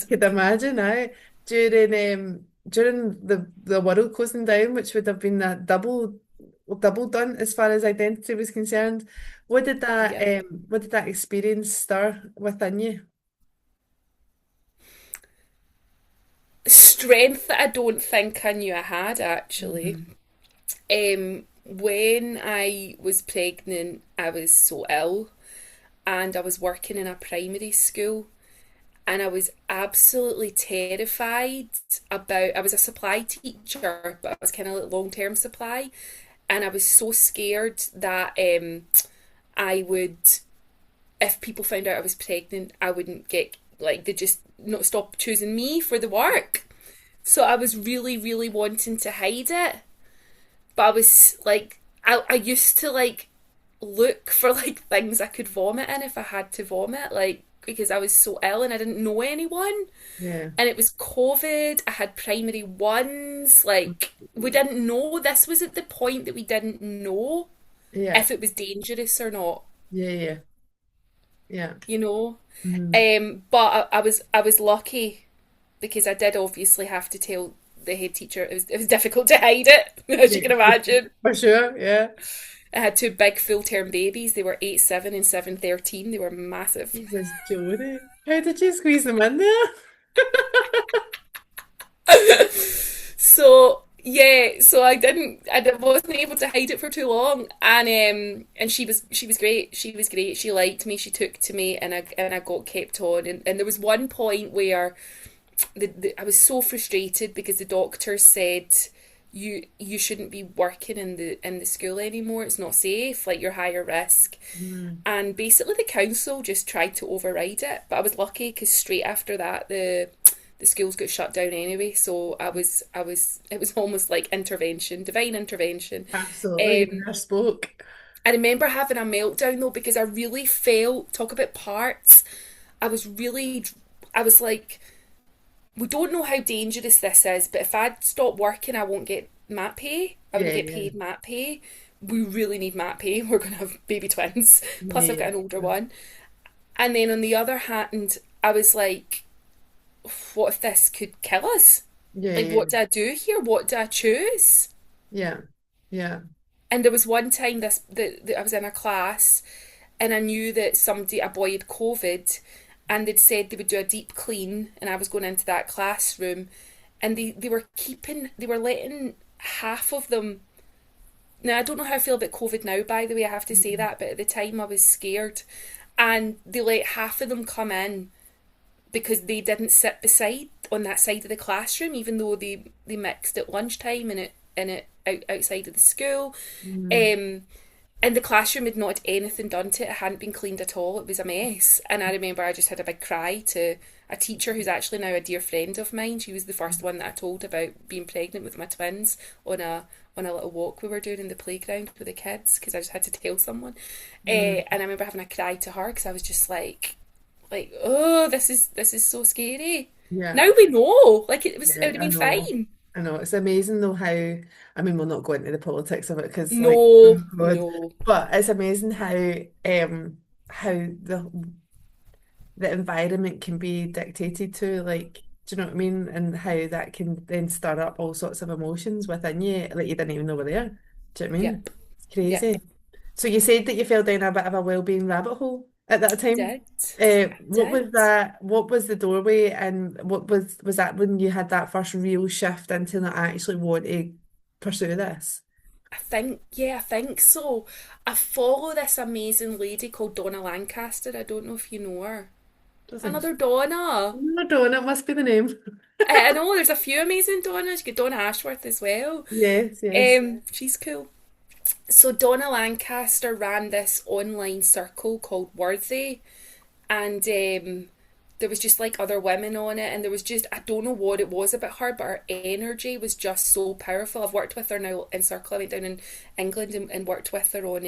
I shift. could imagine, during the world closing down, which would have been a double done as far as identity was concerned. Yep. What did that experience stir within you? Strength that I don't think I knew I had actually. Mhm. When I was pregnant, I was so ill and I was working in a primary school and I was absolutely terrified about. I was a supply teacher, but I was kind of like long term supply, and I was so scared that I would, if people found out I was pregnant, I wouldn't get, like, they just not stop choosing me for the work. So I was really, really wanting to hide it. But I was like, I used to like look for like things I could vomit in if I had to vomit, like because I was so ill and I didn't know anyone. Yeah. And it was COVID. I had primary ones. Like, we didn't know. This was at the point that we didn't know Yeah. if it was dangerous or not, Yeah. Yeah. Yeah. you know? Mhm. But I was lucky because I did obviously have to tell the head teacher. It was difficult to hide it, as you Yeah. can imagine. For sure. Yeah. I had two big full term babies. They were 8-7 and 7-13. They were massive. Jesus, Jodie. How did you squeeze them in there? So yeah, so I wasn't able to hide it for too long, and she was great. She was great. She liked me. She took to me, and I got kept on. And there was one point where I was so frustrated because the doctor said you shouldn't be working in the school anymore. It's not safe. Like, you're higher risk. Mm. And basically the council just tried to override it. But I was lucky because straight after that the schools got shut down anyway. So it was almost like intervention, divine intervention. Absolutely. You Um, never spoke. I remember having a meltdown though because I really felt, talk about parts. I was really, I was like, we don't know how dangerous this is, but if I stop working, I won't get mat pay. I wouldn't Yeah. get Yeah. paid mat pay. We really need mat pay. We're going to have baby twins. Plus, I've got Yeah. an older one. And then on the other hand, I was like, what if this could kill us? Yeah. Like, Yeah. what do I do here? What do I choose? Yeah. Yeah. And there was one time that I was in a class and I knew that a boy had COVID, and they'd said they would do a deep clean, and I was going into that classroom, and they were letting half of them. Now, I don't know how I feel about COVID now, by the way, I have to say Mhm. that, but at the time I was scared. And they let half of them come in because they didn't sit beside on that side of the classroom, even though they mixed at lunchtime and it outside of the school. Mhm. Um, and the classroom had not had anything done to it. It hadn't been cleaned at all. It was a mess. And I remember I just had a big cry to a teacher who's actually now a dear friend of mine. She was the first one that I told about being pregnant with my twins on a little walk we were doing in the playground with the kids because I just had to tell someone. Mhm. And I remember having a cry to her because I was just like, oh, this is so scary. Yeah. Now we know. Like, it Yeah. would have I been know. fine. I know. It's amazing though how, I mean, we'll not go into the politics of it because like, oh No, God, no. but it's amazing how the environment can be dictated to, like, do you know what I mean? And how that can then stir up all sorts of emotions within you, like you didn't even know were there. Do you know what I mean? Yep, It's yep. crazy. So you said that you fell down a bit of a well-being rabbit hole at that I time. did. I What did. was that? What was the doorway, and what was that when you had that first real shift into that I actually want to pursue this? I think so. I follow this amazing lady called Donna Lancaster. I don't know if you know her. Doesn't Another Donna. I don't know, it must be the name. I know there's a few amazing Donnas. You got Donna Ashworth as well. Yes, yes. She's cool. So Donna Lancaster ran this online circle called Worthy, and there was just like other women on it, and there was just, I don't know what it was about her, but her energy was just so powerful. I've worked with her now in circle. I went down in England and worked with her on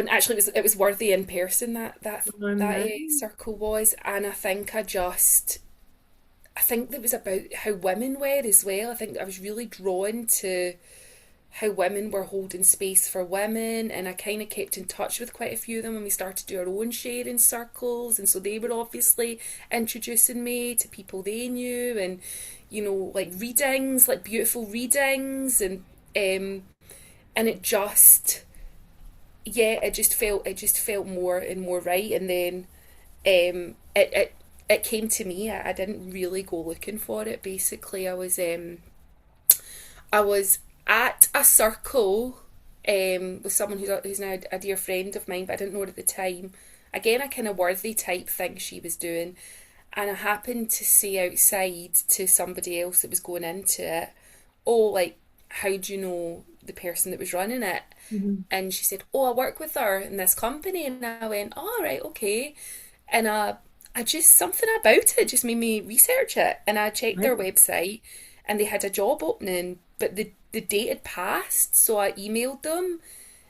actually it was Worthy in person, Oh, that no. circle was. And I think that was about how women were as well. I think I was really drawn to how women were holding space for women, and I kind of kept in touch with quite a few of them when we started to do our own sharing circles, and so they were obviously introducing me to people they knew, and like readings, like beautiful readings, um and it just, yeah, it just felt more and more right. And then it came to me. I didn't really go looking for it. Basically, I was at a circle with someone who's now a dear friend of mine, but I didn't know her at the time. Again, a kind of worthy type thing she was doing, and I happened to say outside to somebody else that was going into it, "Oh, like, how do you know the person that was running it? Hmm. And she said, oh, I work with her in this company. And I went, oh, right, okay. And I just, something about it just made me research it. And I checked their Right. website and they had a job opening, but the date had passed. So I emailed them.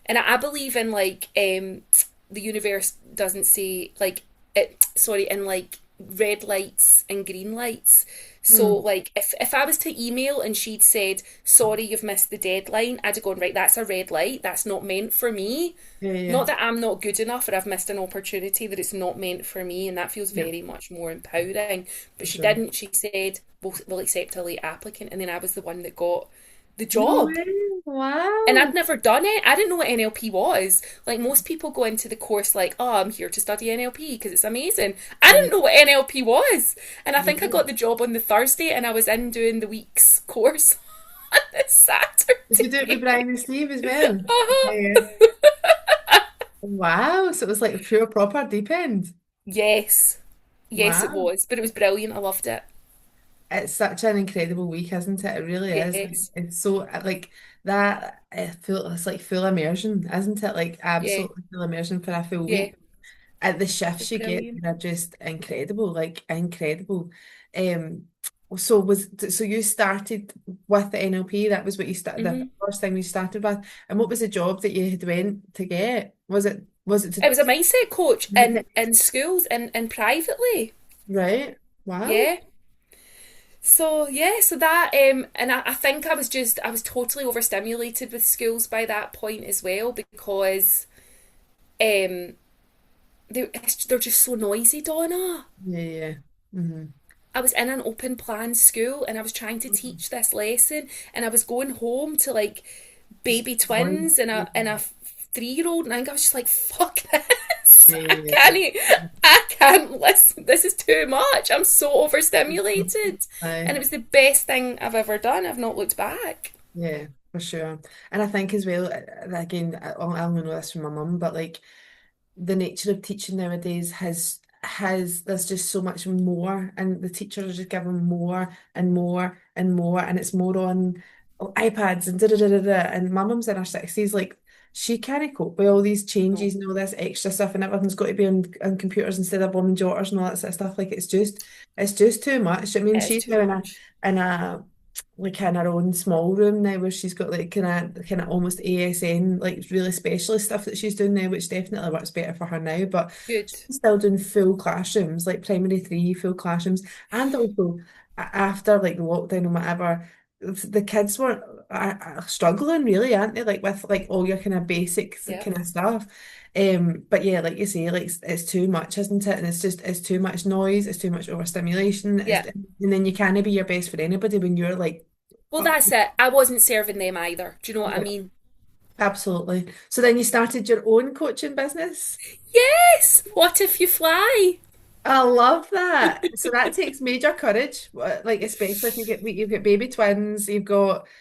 And I believe in like, the universe doesn't say, like, it, sorry, in like red lights and green lights. So Mm. like if I was to email and she'd said, sorry, you've missed the deadline, I'd have gone, right, that's a red light. That's not meant for me. Yeah, yeah, Not that I'm not good enough or I've missed an opportunity, that it's not meant for me, and that feels yeah, very much more empowering. for But she sure. didn't. She said, we'll accept a late applicant, and then I was the one that got the No job. way. And Wow. I'd never done it. I didn't know what NLP was. Like most people go into the course like, oh, I'm here to study NLP because it's amazing. I didn't Right. know what NLP was. And I think I Right. got the job on the Thursday and I was in doing the week's course on the Did you do it with Saturday. Brian and Steve as well? Uh-huh. Yeah. Wow. So it was like pure proper deep end. Yes. Yes, it Wow. was. But it was brilliant. I loved it. It's such an incredible week, isn't it? It really is. Like, Yes. it's so like that. It's like full immersion, isn't it? Like Yeah. absolutely full immersion for a full Yeah. week. And the It was shifts you get brilliant. are just incredible, like incredible. Um, so you started with the NLP. That was what you started the Hmm. first thing you started with. And what was the job that you had went to get? Was it It was a mindset coach to in schools and privately. right? Wow. Yeah. So yeah, so that and I think I was totally overstimulated with schools by that point as well because um they're just so noisy, Donna. Yeah, yeah. Hmm. I was in an open plan school and I was trying to teach this lesson and I was going home to like Just baby one. twins and a 3 year old, and I think I was just like, fuck this. Yeah, I yeah, can't I can't listen. This is too much. I'm so overstimulated. And it yeah. was the best thing I've ever done. I've not looked back. Yeah, for sure. And I think as well, again, I only know this from my mum, but like the nature of teaching nowadays has there's just so much more, and the teachers are just giving more and more and more, and it's more on iPads and da da da da da. And my mum's in her 60s, like she can't cope with all these No, changes and all this extra stuff, and everything's got to be on computers instead of on jotters and all that sort of stuff. Like it's just too much. I mean, it is she's too now much. in a like in her own small room now where she's got like kind of almost ASN, like really specialist stuff that she's doing now, which definitely works better for her now, but Good. she's still doing full classrooms, like primary three full classrooms. And also after like the lockdown and whatever, the kids were are struggling really, aren't they, like with like all your kind of basics Yeah. kind of stuff. But yeah, like you say, like it's too much, isn't it? And it's too much noise, it's too much overstimulation, Yeah. and then you can't be your best for anybody when you're like, Well, oh, that's it. I wasn't serving them either. Do you know what I yeah, mean? absolutely. So then you started your own coaching business. Yes. What if you fly? I love that. So that takes major courage, like especially if you've got baby twins,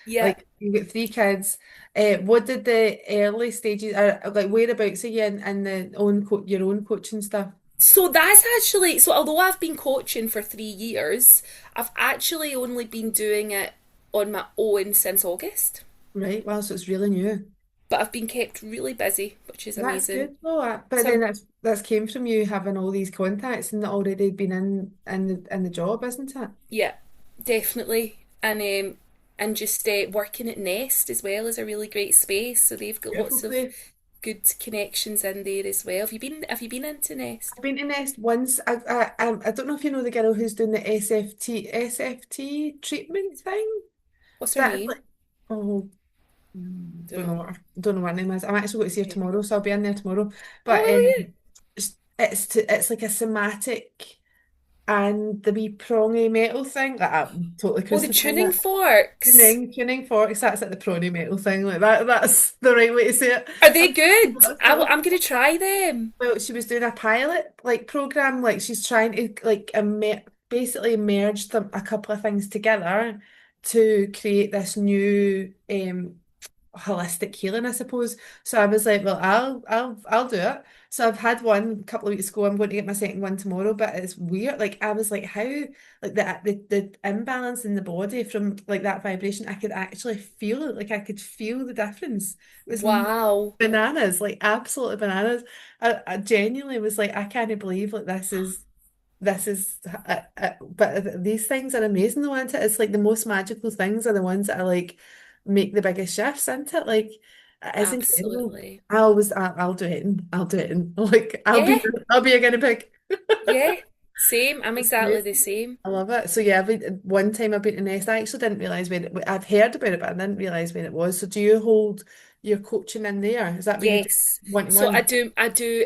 Yeah. you've got three kids. What did the early stages like? Whereabouts are you in the your own coaching stuff? So that's actually, so although I've been coaching for 3 years, I've actually only been doing it on my own since August. Right. Well, so it's really new. But I've been kept really busy, which is That's amazing. good though. But So then that's came from you having all these contacts and already been in the job, isn't it? yeah, definitely. And just working at Nest as well is a really great space. So they've got Beautiful lots of place. good connections in there as well. Have you been into Nest? I've been to Nest once. I don't know if you know the girl who's doing the SFT treatment thing. What's her That's name? like, oh, Don't don't know know. what her name is. I'm actually going to see her Okay. tomorrow, so I'll be in there tomorrow. But Oh yeah. it's like a somatic and the wee prongy metal thing. Like, I'm totally Oh, the crucifying tuning that. forks. Tuning forks. That's like the prongy metal thing. Like that. That's the right way to say it. Are they good? That's totally. I'm gonna try them. Well, she was doing a pilot like program. Like she's trying to like basically merge a couple of things together to create this new holistic healing, I suppose. So I was like, well, I'll do it. So I've had one a couple of weeks ago. I'm going to get my second one tomorrow, but it's weird. Like I was like, how like the imbalance in the body from like that vibration, I could actually feel it. Like I could feel the difference. It was Wow. bananas, like absolutely bananas. I genuinely was like, I can't believe like but these things are amazing though, aren't it? It's like the most magical things are the ones that are like make the biggest shifts, isn't it? Like it's incredible. Absolutely. I'll do it. I'll do it. Like Yeah, I'll be a guinea pig. yeah. Same. I'm It's exactly the amazing. same. I love it. So yeah, one time I've been to Nest. I actually didn't realize I've heard about it, but I didn't realize when it was. So do you hold your coaching in there? Is that where you do Yes. one to So I one? do I do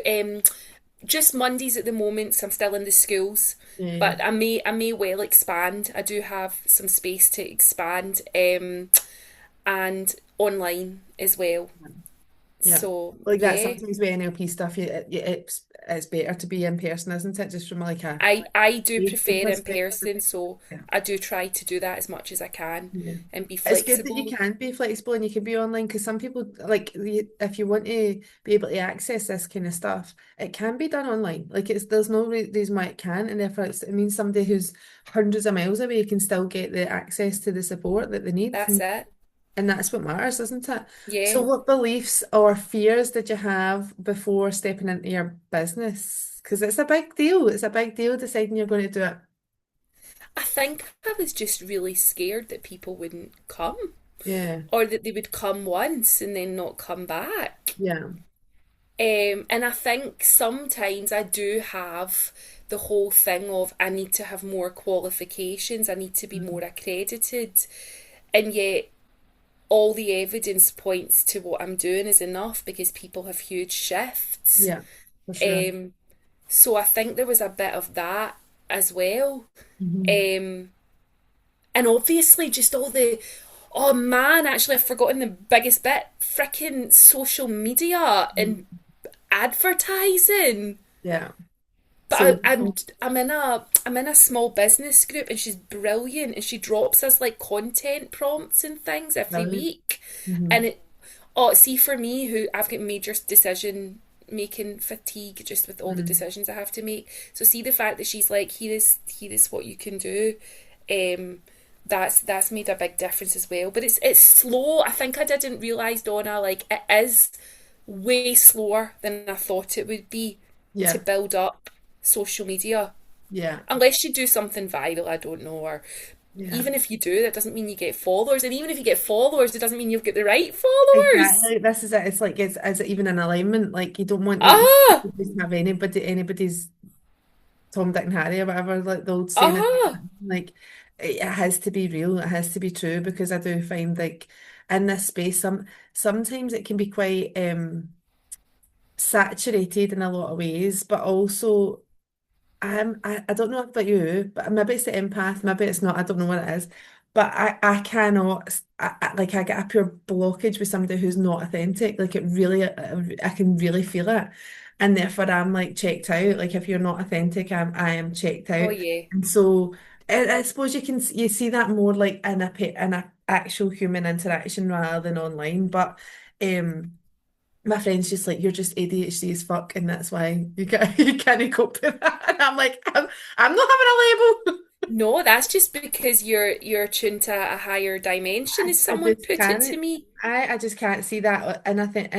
just Mondays at the moment, so I'm still in the schools. Yeah, But I may well expand. I do have some space to expand, and online as well. yeah. So Like that. yeah, Sometimes with NLP stuff, it's better to be in person, isn't it? Just from like a I do safety prefer in perspective. person, so Yeah. I do try to do that as much as I can Yeah. and be It's good that you flexible. can be flexible and you can be online because some people like if you want to be able to access this kind of stuff, it can be done online. Like it's there's no reason why it can't, and if it means somebody who's hundreds of miles away can still get the access to the support that they need, That's it. and that's what matters, isn't it? So, Yeah. what beliefs or fears did you have before stepping into your business? Because it's a big deal. It's a big deal deciding you're going to do it. I think I was just really scared that people wouldn't come Yeah, or that they would come once and then not come back. yeah, And I think sometimes I do have the whole thing of I need to have more qualifications, I need to be more accredited, and yet all the evidence points to what I'm doing is enough because people have huge shifts. yeah, for sure. Um, so I think there was a bit of that as well. Hmm. Um, and obviously just all the oh man, actually I've forgotten the biggest bit, freaking social media and advertising. Yeah. But So, I'm in a small business group and she's brilliant and she drops us like content prompts and things every brilliant. week. Hmm. And see for me who I've got major decision making fatigue just with all the Mm. decisions I have to make. So see the fact that she's like, here is what you can do. Um that's made a big difference as well. But it's slow. I think I didn't realise, Donna, like it is way slower than I thought it would be to Yeah, build up social media. yeah, Unless you do something viral, I don't know, or yeah. even if you do, that doesn't mean you get followers. And even if you get followers, it doesn't mean you'll get the right followers. Exactly. This is it. It's like is it even an alignment? Like you don't want you Ah, just have anybody's Tom, Dick, and Harry or whatever, like the old saying. ah, Like it has to be real. It has to be true because I do find like in this space, sometimes it can be quite saturated in a lot of ways, but also I don't know about you, but maybe it's the empath, maybe it's not, I don't know what it is. But I cannot like I get a pure blockage with somebody who's not authentic. Like it really I can really feel it. And therefore I'm like checked out. Like if you're not authentic, I am checked oh out. yeah, And so I suppose you see that more like in a actual human interaction rather than online. But um my friend's just like, you're just ADHD as fuck, and that's why you can't cope with that. And I'm like, I'm not having a label. no, that's just because you're tuned to a higher dimension, as I someone just put it to can't. me. I just can't see that. And I think,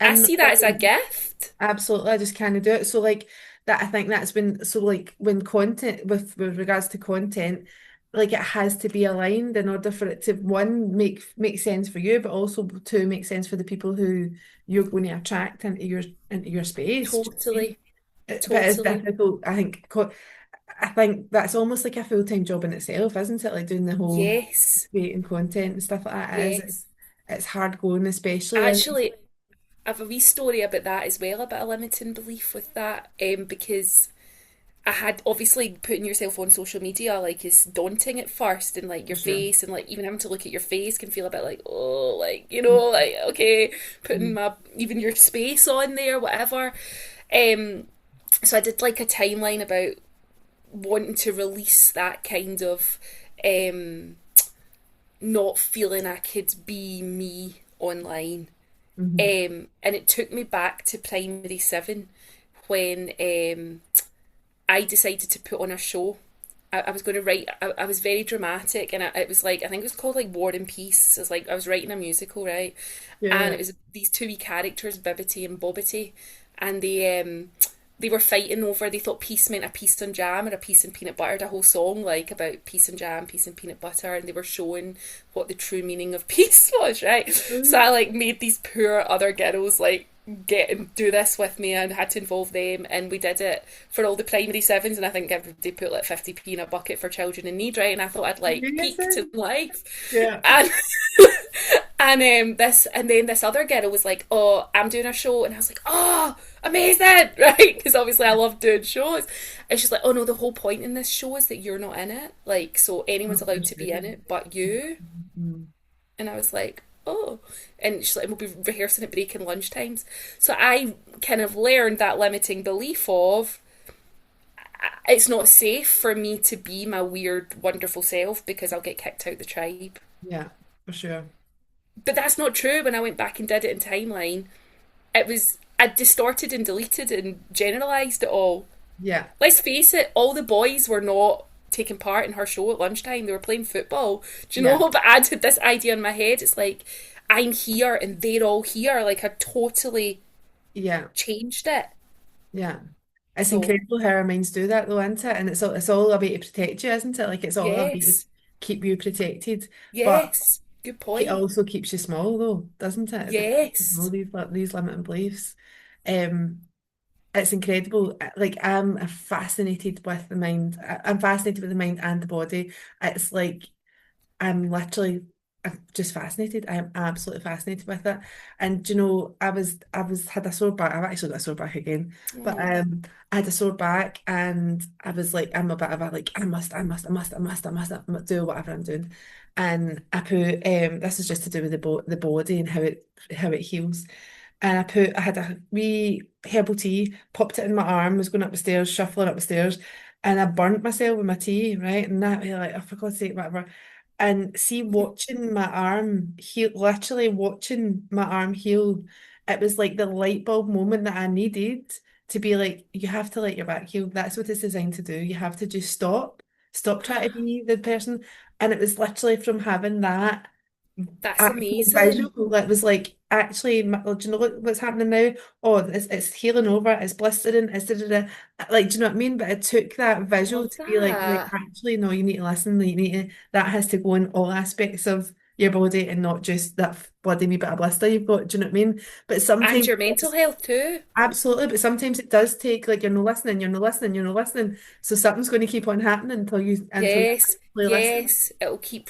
I in see that as a gift. absolutely, I just can't do it. So like that, I think that's when so like when content with regards to content, like it has to be aligned in order for it to one make sense for you, but also to make sense for the people who you're going to attract into your space. Do you know what I mean? Totally, But it's totally. difficult. I think that's almost like a full-time job in itself, isn't it? Like doing the whole Yes, creating content and stuff like that is yes. it's hard going, especially in Actually, I have a wee story about that as well, about a limiting belief with that, because I had obviously putting yourself on social media like is daunting at first, and like for your sure. face and like even having to look at your face can feel a bit like, oh, like like okay, putting Mhm. my even your space on there, whatever. Um, so I did like a timeline about wanting to release that kind of um not feeling I could be me online. Hmm. And it took me back to primary seven when I decided to put on a show. I was going to write. I was very dramatic, and it was like I think it was called like War and Peace. It was like I was writing a musical, right? And Yeah. it was these two wee characters, Bibbity and Bobbity, and they were fighting over. They thought peace meant a piece on jam or a piece in peanut butter. A whole song like about peace and jam, peace and peanut butter, and they were showing what the true meaning of peace was, right? So I like made these poor other girls like get and do this with me and had to involve them, and we did it for all the primary sevens, and I think everybody put like 50p in a bucket for children in need, right? And I thought I'd like peaked in Amazing. life. Yeah. And and then this other girl was like, "Oh, I'm doing a show," and I was like, "Oh, amazing!" Right? Because obviously I love doing shows. And she's like, "Oh no, the whole point in this show is that you're not in it. Like, so anyone's allowed to be in Mhm. it, but you." And I was like, "Oh," and she's like, "We'll be rehearsing at break and lunch times." So I kind of learned that limiting belief of it's not safe for me to be my weird, wonderful self because I'll get kicked out the tribe. Yeah, for sure. But that's not true. When I went back and did it in timeline, it was I distorted and deleted and generalized it all. Yeah. Let's face it, all the boys were not taking part in her show at lunchtime. They were playing football. Do you Yeah. know? But I had this idea in my head. It's like I'm here and they're all here. Like I totally Yeah. changed it. Yeah. It's So incredible how our minds do that though, isn't it? And it's all about to protect you, isn't it? Like it's all about to yes, keep you protected. But yes, good it point. also keeps you small though, doesn't it? It keeps you small, Yes, these limiting beliefs. Um, it's incredible. Like I'm fascinated with the mind. I'm fascinated with the mind and the body. It's like I'm just fascinated. I'm absolutely fascinated with it. And I was had a sore back. I've actually got a sore back again. But oh, I had a sore back and I was like, I'm a bit of a like, I must do whatever I'm doing. And I put this is just to do with the body and how it heals. And I had a wee herbal tea, popped it in my arm, was going up the stairs, shuffling up the stairs, and I burnt myself with my tea, right? And that, like, oh, for God's sake, whatever. And see, watching my arm heal, literally watching my arm heal, it was like the light bulb moment that I needed to be like, you have to let your back heal. That's what it's designed to do. You have to just stop trying to be the person. And it was literally from having that that's actual amazing. visual that was like, actually, do you know what's happening now? Oh, it's healing over, it's blistering, it's da. Like, do you know what I mean? But it took that I visual love to be like, that. actually, no, you need to listen. You need to, that has to go in all aspects of your body and not just that bloody wee bit of blister you've got. Do you know what I mean? But And sometimes, your mental health too. absolutely, but sometimes it does take like you're not listening, you're not listening. So something's going to keep on happening until you Yes, actually listen. yes. It'll keep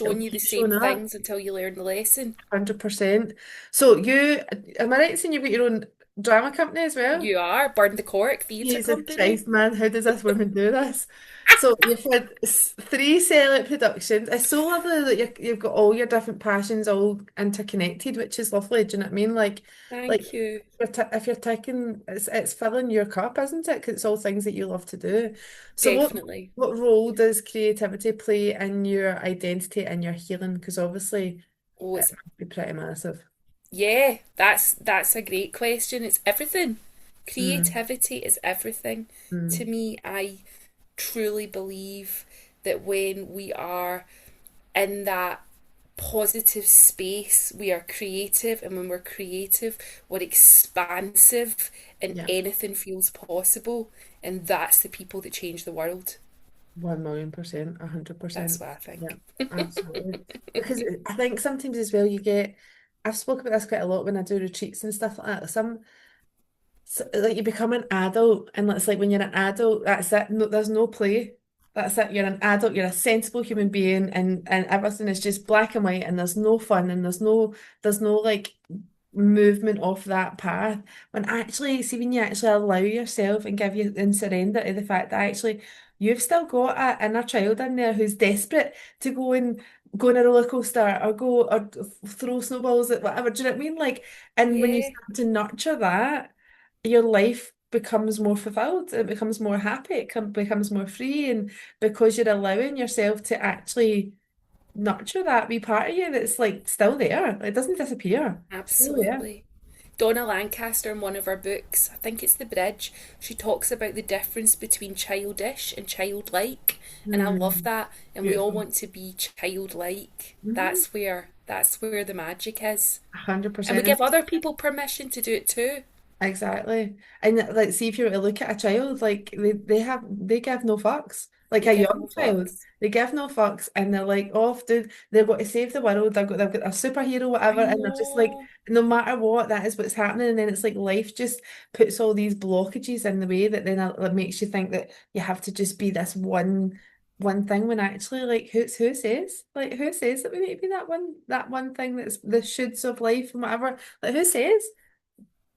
It'll showing you the keep same showing up. things until you learn the lesson. 100%. So am I right in saying you've got your own drama company as well? You are Burn the Cork Theatre Jesus Company. Christ, man, how does this woman do this? So you've had three sellout productions. It's so lovely that you've got all your different passions all interconnected, which is lovely. Do you know what I mean? Like Thank you. if you're taking, it's filling your cup, isn't it? Because it's all things that you love to do. So Definitely. what role does creativity play in your identity and your healing? Because obviously Oh, it it's must be pretty massive. yeah. That's a great question. It's everything. Mm, Creativity is everything. To mm. me, I truly believe that when we are in that positive space, we are creative, and when we're creative, we're expansive, and Yeah. anything feels possible. And that's the people that change the world. 1,000,000%, That's 100%. what I Yeah, think. absolutely. Because I think sometimes as well I've spoken about this quite a lot when I do retreats and stuff like that. Like you become an adult, and it's like when you're an adult, that's it. No, there's no play. That's it. You're an adult. You're a sensible human being, and everything is just black and white, and there's no fun, and there's no like movement off that path. When actually, see, when you actually allow yourself and give you and surrender to the fact that actually you've still got an inner child in there who's desperate to go on a roller coaster or go or throw snowballs at whatever. Do you know what I mean? Like, and when you Yeah, start to nurture that, your life becomes more fulfilled, it becomes more happy, becomes more free, and because you're allowing yourself to actually nurture that wee part of you that's like still there. It doesn't disappear. It's still there. Absolutely. Donna Lancaster, in one of her books, I think it's The Bridge, she talks about the difference between childish and childlike. And I love Mm, that. And we all beautiful. want to be childlike. Mm-hmm. That's where the magic is. And we 100%. give other people permission to do it too. Exactly. And like see if you were to look at a child, like they give no fucks. Like They a give young no child, fucks. they give no fucks and they're like off, dude, they've got to save the world, they've got a superhero, whatever, I and they're just like know. no matter what, that is what's happening. And then it's like life just puts all these blockages in the way that then it makes you think that you have to just be this one thing when actually like who says? Like who says that we need to be that one thing that's the shoulds of life and whatever? Like who says?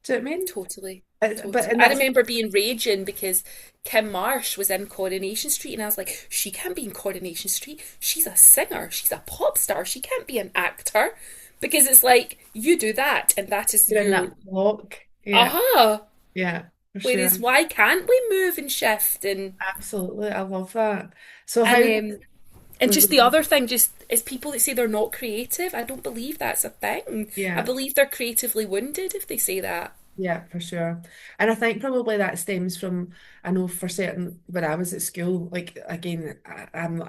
Do you know what I mean? Totally. But Totally. and I that's remember being raging because Kim Marsh was in Coronation Street, and I was like, she can't be in Coronation Street. She's a singer. She's a pop star. She can't be an actor. Because it's like, you do that, and that is you're in your that block. Yeah, aha. yeah, for Whereas, sure. why can't we move and shift? Absolutely. I love that. So how And did um, and go just the go- other thing, just is people that say they're not creative. I don't believe that's a thing. I yeah. believe they're creatively wounded if they say that. Yeah, for sure. And I think probably that stems from, I know for certain when I was at school, like again, I'm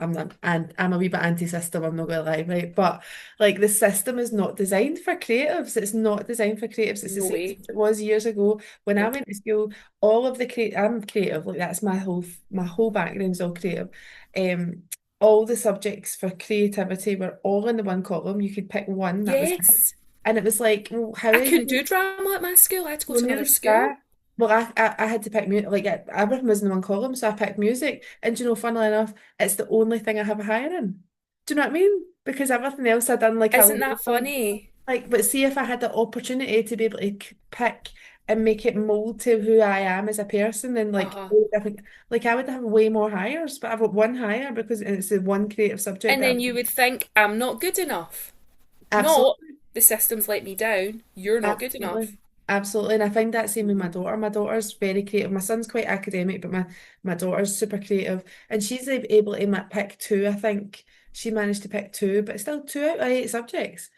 a wee bit anti-system, I'm not gonna lie, right? But like the system is not designed for creatives. It's not designed for creatives. It's the No same way. as it was years ago. When I Nope. went to school, all of the I'm creative, like that's my whole background's all creative. Um all the subjects for creativity were all in the one column. You could pick one, that was it. Yes. And it was like, well, how I are couldn't you? do drama at my school. I had to go Well, to another nearly school. that. Well, I had to pick music. Like everything was in one column, so I picked music. And do you know, funnily enough, it's the only thing I have a higher in. Do you know what I mean? Because everything else I done like a Isn't little that bit. funny? Like, but see if I had the opportunity to be able to pick and make it mold to who I am as a person, then like Uh-huh. all different, like I would have way more hires, but I've got one higher because it's the one creative subject And that then you would think, I'm not good enough. Not, absolutely. the system's let me down. You're not good Absolutely. enough. Absolutely. And I find that same with my Mhm. daughter. My daughter's very creative. My son's quite academic, but my daughter's super creative. And she's able to pick two. I think she managed to pick two, but it's still 2 out of 8 subjects.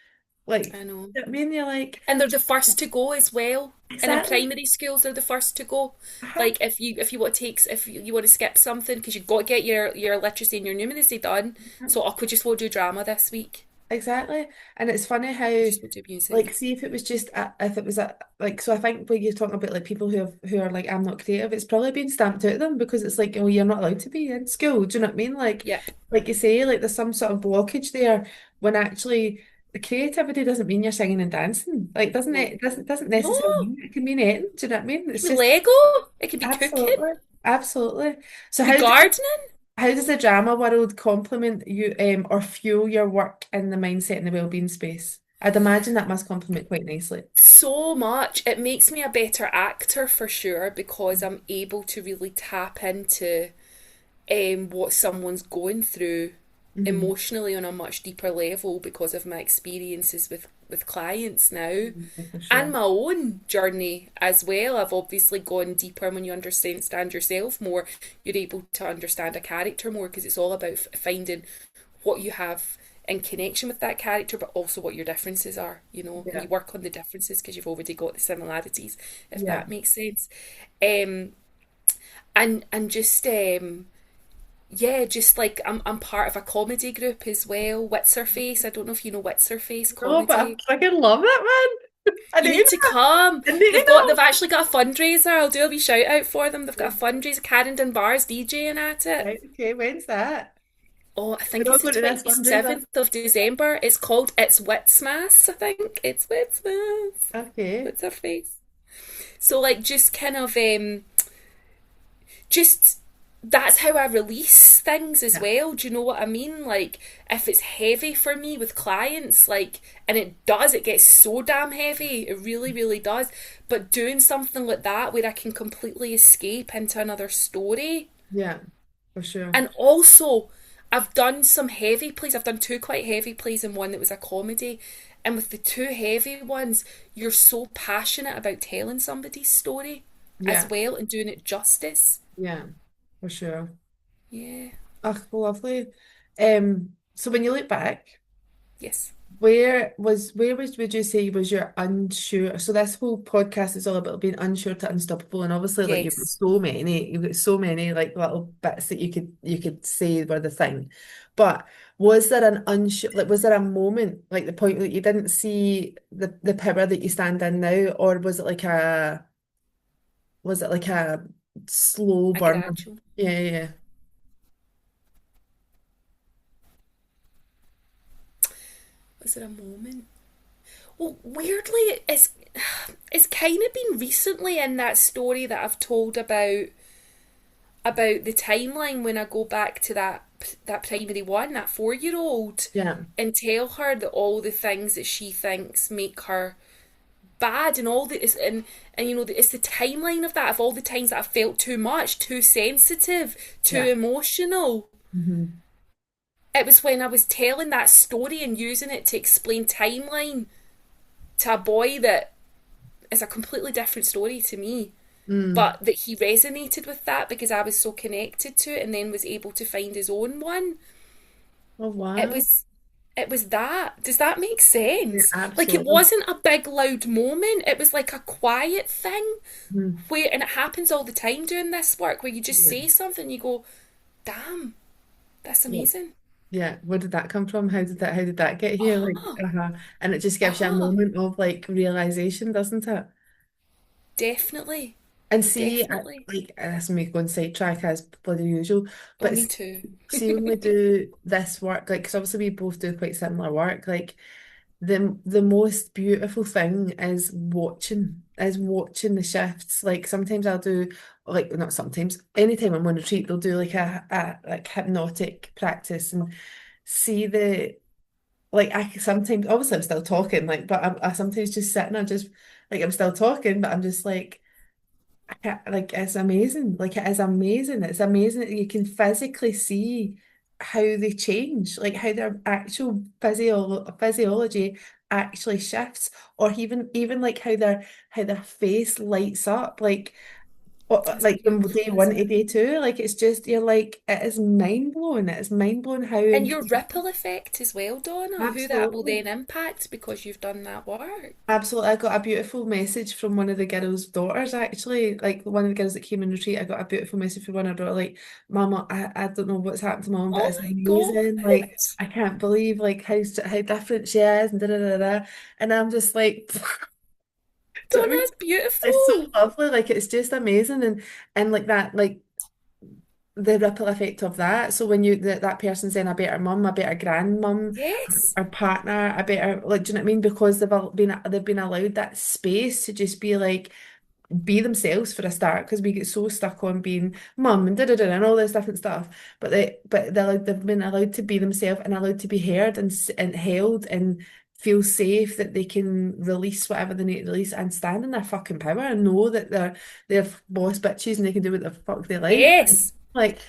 Like, I know. I mean, you're like, And they're the first to go as well. And in exactly. primary schools, they're the first to go. Uh-huh. Like if you want to take if you want to skip something because you've got to get your literacy and your numeracy done. So I could just won't do drama this week. Exactly. And it's funny I how just won't do like music. see if it was just if it was like so I think when you're talking about like people who are like I'm not creative, it's probably been stamped out of them because it's like, oh, you're not allowed to be in school. Do you know what I mean? Yep. Like you say, like there's some sort of blockage there when actually the creativity doesn't mean you're singing and dancing. Like doesn't No. it doesn't No. necessarily mean it can mean anything. Do you know what I mean? It It's can be just Lego. It can be cooking. absolutely, absolutely. So It can be gardening. how does the drama world complement you or fuel your work in the mindset and the wellbeing space? I'd imagine that must complement quite nicely. So much. It makes me a better actor for sure because I'm able to really tap into what someone's going through Hmm. emotionally on a much deeper level because of my experiences with clients now For and sure. my own journey as well. I've obviously gone deeper. When you understand yourself more, you're able to understand a character more because it's all about finding what you have in connection with that character, but also what your differences are, and Yeah. you work on the differences because you've already got the similarities, if Yeah. that makes sense. Um, and just yeah, just like I'm part of a comedy group as well, What's Her Face. I don't know if you know What's Her Face No, but I comedy. fucking love it, man. I You need need to to come. know. I need to They've know. actually got a fundraiser. I'll do a wee shout out for them. They've got a Okay. fundraiser. Carrington Bar's DJing at it. Right, okay, when's that? Oh, I think We're all it's the going to this fundraiser. 27th of December. It's called It's Witsmas, I think. It's Witsmas. Okay. What's her face? So like just kind of just that's how I release things as Yeah. well. Do you know what I mean? Like if it's heavy for me with clients, like and it gets so damn heavy. It really, really does. But doing something like that where I can completely escape into another story. Yeah, for sure. And also I've done some heavy plays. I've done two quite heavy plays and one that was a comedy. And with the two heavy ones, you're so passionate about telling somebody's story as Yeah, well and doing it justice. yeah, for sure. Yeah. Oh, lovely. Um, So when you look back, Yes. where was would you say was your unsure? So this whole podcast is all about being unsure to unstoppable, and obviously like Yes. you've got so many like little bits that you could say were the thing. But was there an unsure like was there a moment like the point that you didn't see the power that you stand in now, or was it like a slow A burn? gradual. Yeah, yeah, yeah. Was there a moment? Well, weirdly, it's kind of been recently in that story that I've told about the timeline when I go back to that primary one, that 4 year old, Yeah. and tell her that all the things that she thinks make her bad and all the and you know it's the timeline of that of all the times that I felt too much, too sensitive, too Yeah. emotional. Hmm. It was when I was telling that story and using it to explain timeline to a boy that is a completely different story to me, Mm. but that he resonated with that because I was so connected to it and then was able to find his own one. Oh, It wow. was it was that. Does that make Yeah, sense? Like it absolutely. wasn't a big loud moment. It was like a quiet thing Mm. where and it happens all the time doing this work where you just Yeah. say something and you go, "Damn, that's Yeah. amazing." Yeah. Where did that come from? How did that get here? Like, Uh-huh. and it just gives you a Uh-huh. moment of like realization, doesn't it? Definitely. And see, Definitely. like, that's me going sidetrack as bloody usual, Oh, but me too. see when we do this work, like, because obviously we both do quite similar work, like, the most beautiful thing is watching the shifts. Like sometimes I'll do like not sometimes, anytime I'm on retreat, they'll do like a like hypnotic practice and see the like I sometimes obviously I'm still talking, like, but I sometimes just sit and I'm just like I'm still talking, but I'm just like I can't, like it's amazing. Like it is amazing. It's amazing that you can physically see how they change, like how their actual physiology actually shifts, or even like how their face lights up, That's like from day beautiful, one isn't to it? day two. Like it's just you're like it is mind blowing. It is mind blowing how And your ripple effect as well, Donna, who that will absolutely. then impact because you've done that work. Absolutely. I got a beautiful message from one of the girls' daughters, actually. Like one of the girls that came in retreat, I got a beautiful message from one of her daughter, like, Mama, I don't know what's happened to Mom, but Oh it's my amazing. Like, God. I can't believe like how different she is and da da da da. And I'm just like, do you know what I Donna, mean? that's It's so beautiful. lovely. Like it's just amazing and like that, like the ripple effect of that. So when that person's then a better mum, a better grandmum, Yes. a partner, a better like, do you know what I mean? Because they've been allowed that space to just be themselves for a start, because we get so stuck on being mum and da da da and all this different stuff. They've been allowed to be themselves and allowed to be heard and held and feel safe that they can release whatever they need to release and stand in their fucking power and know that they're boss bitches and they can do what the fuck they like. Yes. Like,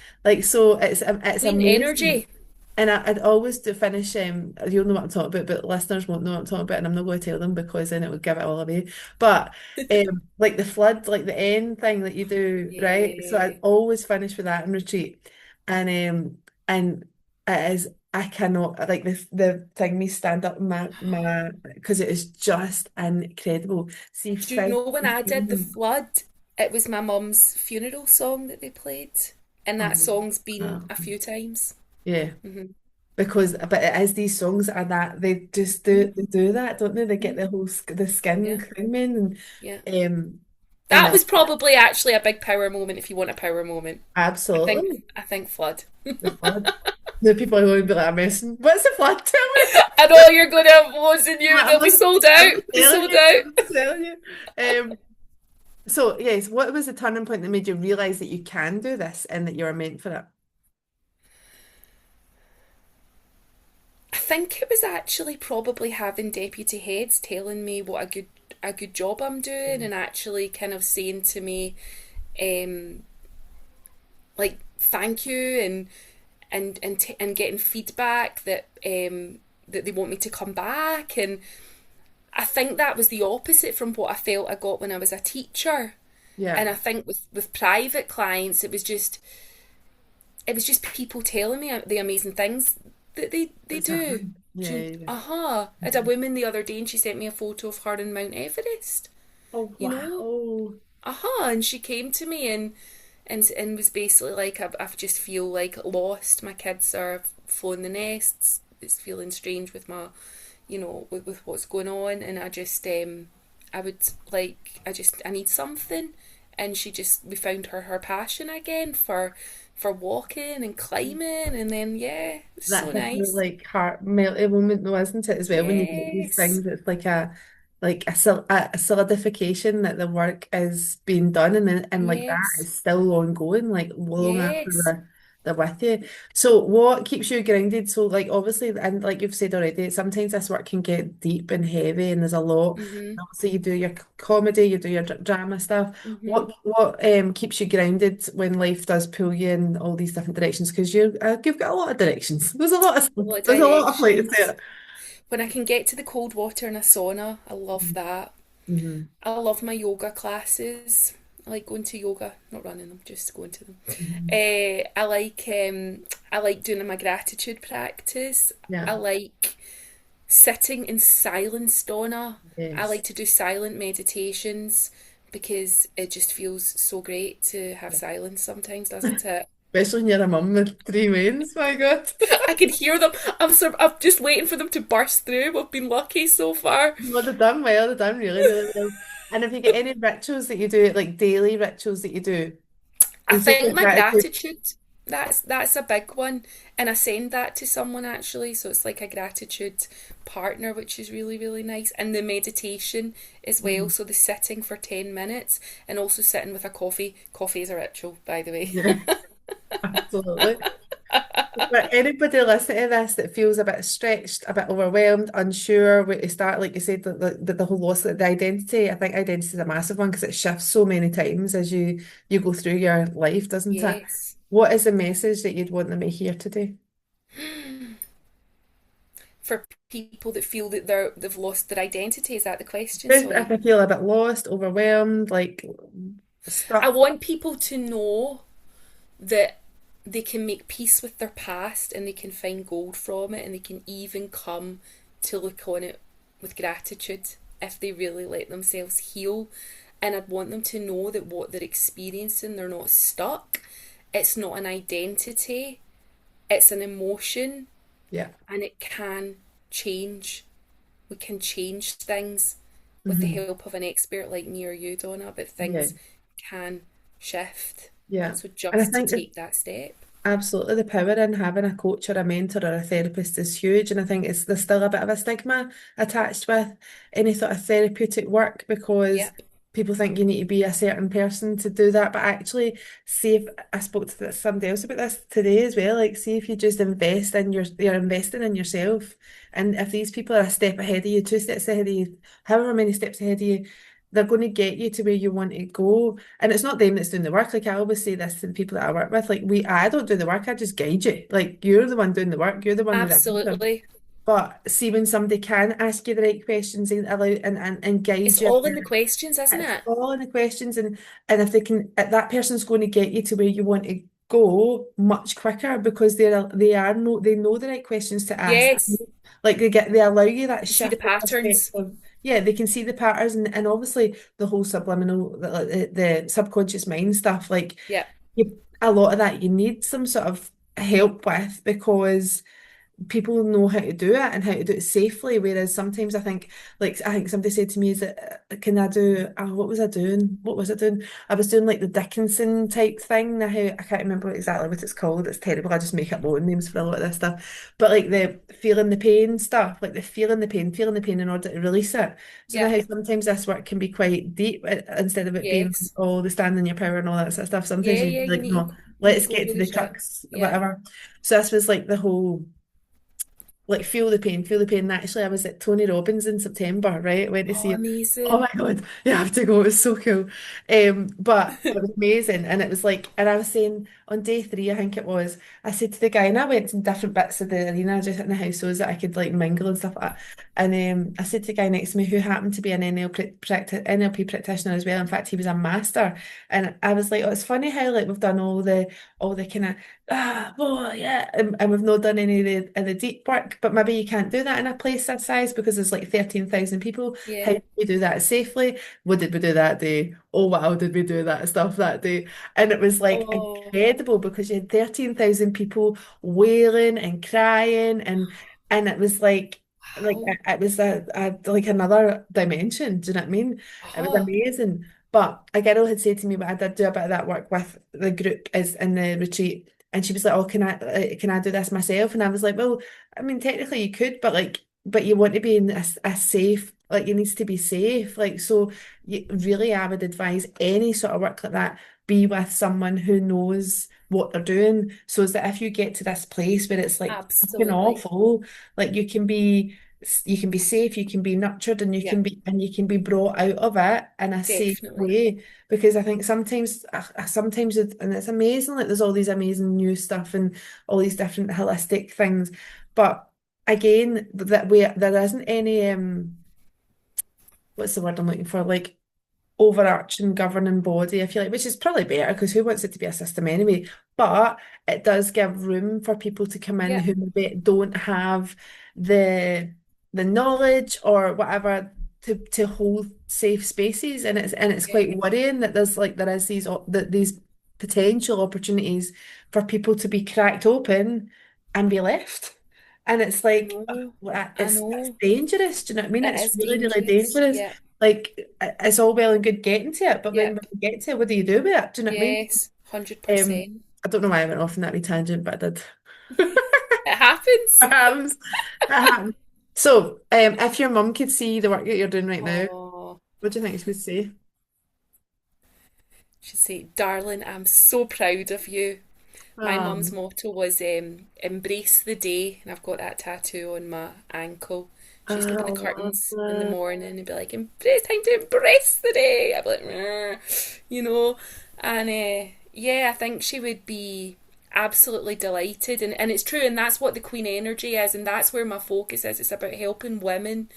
so it's Queen amazing. energy. And I'd always do finish, you'll know what I'm talking about, but listeners won't know what I'm talking about, and I'm not going to tell them because then it would give it all away. But like the flood, like the end thing that you do, right? So I'd Yeah. always finish with that in retreat. And it is I cannot like the thing me stand up in my because it is just incredible. See Do you know when physically I did the seeing flood, it was my mum's funeral song that they played. And that oh, song's been wow. a few times. Yeah. Hmm. But it is these songs that are that they do that, don't they? They get the whole the skin Yeah. creaming Yeah. um and That was probably actually a big power moment if you want a power moment. I think absolutely I think flood. the flood. The people are going to be like, I'm messing. What's the flood? Tell me. I know you're gonna have loads of you. I'm They'll be not, sold I'm out. not Be telling sold you. out. I'm not telling you. So yes, what was the turning point that made you realize that you can do this and that you're meant for it? I think it was actually probably having deputy heads telling me what a good job I'm doing Yeah. and actually kind of saying to me, um, like thank you and getting feedback that they want me to come back. And I think that was the opposite from what I felt I got when I was a teacher. Yeah. And I think with private clients, it was just people telling me the amazing things that they What's do. happening? Yeah, yeah. I had a Mhm. woman the other day and she sent me a photo of her in Mount Everest, Oh, you know? wow. And she came to me and was basically like, I've just feel like lost. My kids are flown the nests. It's feeling strange with my, with what's going on, and I would like, I need something, and we found her passion again for walking and climbing, and then yeah, it was so That's a real nice. like heart melting moment though, isn't it, as well, when you get these Yes, things, it's like a solidification that the work is being done, and then and like that yes, is still ongoing, like long after yes. they're with you. So what keeps you grounded? So like obviously, and like you've said already, sometimes this work can get deep and heavy and there's a lot. Mhm, Obviously you do your comedy, you do your drama stuff. mhm. What keeps you grounded when life does pull you in all these different directions? Because you've got a lot of directions. What There's a lot of places directions? there. When I can get to the cold water in a sauna, I love that. Mm-hmm. I love my yoga classes. I like going to yoga, not running them, just going to them. Hmm. I like doing my gratitude practice. I Yeah. like sitting in silence, Donna. I Yes. like to do silent meditations because it just feels so great to have Yeah. silence sometimes, doesn't it? Especially when you're a mum with three wains, my God. I can hear them. I'm just waiting for them to burst through. We've been lucky so far. Well, they've done well, they've done really, really well. And if you get any rituals that you do, like daily rituals that you do, I is just think like my gratitude. gratitude, that's a big one, and I send that to someone actually, so it's like a gratitude partner, which is really really nice, and the meditation as well. Mhm. So the sitting for 10 minutes, and also sitting with a coffee. Coffee is a ritual, by the way. Yeah, absolutely. For anybody listening to this that feels a bit stretched, a bit overwhelmed, unsure where to start, like you said, the whole loss of the identity, I think identity is a massive one because it shifts so many times as you go through your life, doesn't it? Yes. What is the message that you'd want them to hear today? For people that feel that they've lost their identity, is that the question? Just if Sorry. I feel a bit lost, overwhelmed, like I stuck. want people to know that they can make peace with their past and they can find gold from it and they can even come to look on it with gratitude if they really let themselves heal. And I'd want them to know that what they're experiencing, they're not stuck. It's not an identity, it's an emotion, Yeah. and it can change. We can change things with the Hmm. help of an expert like me or you, Donna, but Yeah. things can shift. Yeah. So And I just to think take that step. absolutely, the power in having a coach or a mentor or a therapist is huge. And I think there's still a bit of a stigma attached with any sort of therapeutic work because Yep. people think you need to be a certain person to do that. But actually, see if I spoke to somebody else about this today as well. Like, see if you just invest in you're investing in yourself. And if these people are a step ahead of you, two steps ahead of you, however many steps ahead of you, they're going to get you to where you want to go. And it's not them that's doing the work. Like I always say this to the people that I work with. Like I don't do the work. I just guide you. Like you're the one doing the work. You're the one with the answer. Absolutely. But see when somebody can ask you the right questions and allow and It's guide you. all in the questions, isn't It's it? all in the questions, and if they can, that person's going to get you to where you want to go much quicker because they know the right questions to ask. Yes. Like they allow you that You see the shift of patterns. perspective. Yeah, they can see the patterns and obviously the whole subliminal, the subconscious mind stuff. Like Yeah. a lot of that you need some sort of help with because people know how to do it and how to do it safely. Whereas sometimes I think somebody said to me, "Is it, can I do, what was I doing? What was I doing? I was doing like the Dickinson type thing. Now, I can't remember exactly what it's called. It's terrible. I just make up my own names for a lot of this stuff. But like the feeling the pain stuff, like the feeling the pain in order to release it. So now Yeah. how sometimes this work can be quite deep instead of it being, Yes. oh, the stand in your power and all that sort of stuff. Sometimes Yeah, you yeah, like, no, you need to let's go get to really the shit. crux, Yeah. whatever. So this was like the whole like feel the pain. And actually, I was at Tony Robbins in September, right? I went to Oh, see him. Oh my amazing. God, you have to go. It was so cool. But it was amazing. And it was like, and I was saying on day three, I think it was, I said to the guy, and I went to different bits of the arena, just in the house so that I could like mingle and stuff like that. And I said to the guy next to me who happened to be an NLP practitioner as well. In fact, he was a master. And I was like, oh, it's funny how like we've done all the kind of well, yeah, and we've not done any of the deep work, but maybe you can't do that in a place that size because there's like 13,000 people. How Yeah. do we do that safely? What did we do that day? Oh wow, did we do that stuff that day? And it was like Oh, incredible because you had 13,000 people wailing and crying and it was like wow. it was like another dimension. Do you know what I mean? It was Oh, amazing. But a girl had said to me, but I did do a bit of that work with the group is in the retreat, and she was like, "Oh, can I do this myself?" And I was like, "Well, I mean, technically you could, but but you want to be in a safe, like it needs to be safe, like so. Really, I would advise any sort of work like that be with someone who knows what they're doing, so that if you get to this place where it's like fucking absolutely. awful, like you can be safe, you can be nurtured, and Yeah, you can be brought out of it in a safe definitely. way. Because I think sometimes and it's amazing, like there's all these amazing new stuff and all these different holistic things, but again, that we there isn't any what's the word I'm looking for, like overarching governing body, I feel like, which is probably better because who wants it to be a system anyway? But it does give room for people to come in Yeah, who maybe don't have the knowledge or whatever to hold safe spaces, and it's yeah. quite worrying that there is these potential opportunities for people to be cracked open and be left. And it's I like know. I it's know. dangerous. Do you know what I mean? It It's is really, really dangerous. dangerous. Yeah, Like it's all well and good getting to it, but yeah. when you get to it, what do you do with it? Do you know what I mean? Yes, 100%. I don't know why I went off on that wee tangent, but I did. It happens. It happens. It happens. So, if your mum could see the work that you're doing right now, Oh, what do you think she would say? she'd say, darling, I'm so proud of you. My mum's Um, motto was embrace the day, and I've got that tattoo on my ankle. She used to open the love curtains in the that. morning and be like, embrace, time to embrace the day. I'd be like, you know. And yeah, I think she would be absolutely delighted. And it's true, and that's what the Queen energy is, and that's where my focus is. It's about helping women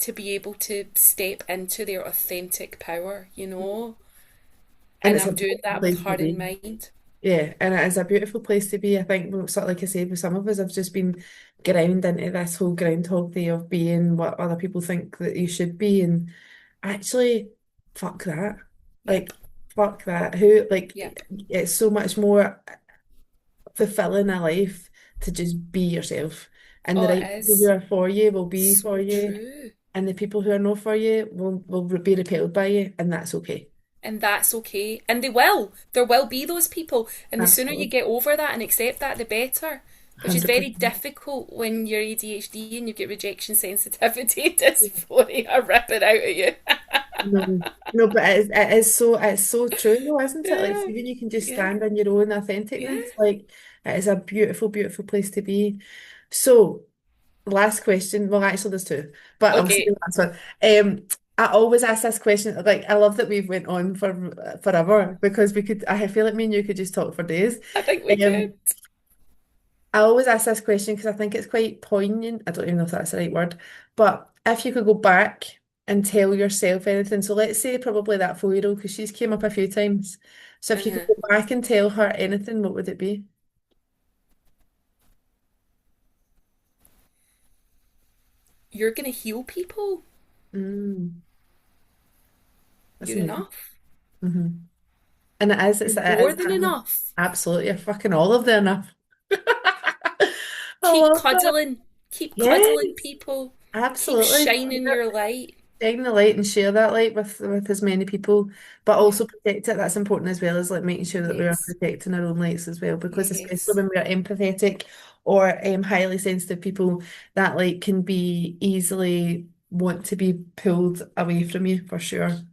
to be able to step into their authentic power, you know. And And it's a I'm doing beautiful that with place to her in be. mind. Yeah, and it is a beautiful place to be. I think, well, sort of like I said, with some of us have just been ground into this whole groundhog day of being what other people think that you should be. And actually, fuck that. Yep, Like, fuck that. Who, like, yep. it's so much more fulfilling a life to just be yourself. And the Oh, it right people who is are for you will be for so you. true. And the people who are not for you will be repelled by you. And that's okay. And that's okay. And they will. There will be those people. And the sooner you Absolutely. get over that and accept that, the better. Which is very 100%. difficult when you're ADHD and you get rejection sensitivity, dysphoria ripping out at you. No, no, but it's so true though, isn't it? Like, Yeah, see, when you can just yeah, stand in your own yeah. authenticness, like it is a beautiful, beautiful place to be. So, last question. Well, actually, there's two, but I'll say Okay, the last one. I always ask this question. Like, I love that we've went on for forever because we could. I feel like me and you could just talk for days. I think we could. Um, I always ask this question because I think it's quite poignant. I don't even know if that's the right word, but if you could go back and tell yourself anything, so let's say probably that 4-year-old because she's came up a few times. So if you could Uh-huh. go back and tell her anything, what would it be? You're going to heal people. Mm, that's You're amazing. enough. Hmm. And You're it more is than that. enough. Absolutely, you're fucking all of the enough. I Keep love that. cuddling. Keep cuddling Yes, people. Keep absolutely. shining your light. Shine the light and share that light with as many people, but Yeah. also protect it. That's important as well as like making sure that we are Yes. protecting our own lights as well, because especially Yes. when we are empathetic or highly sensitive people, that light can be easily want to be pulled away from you for sure.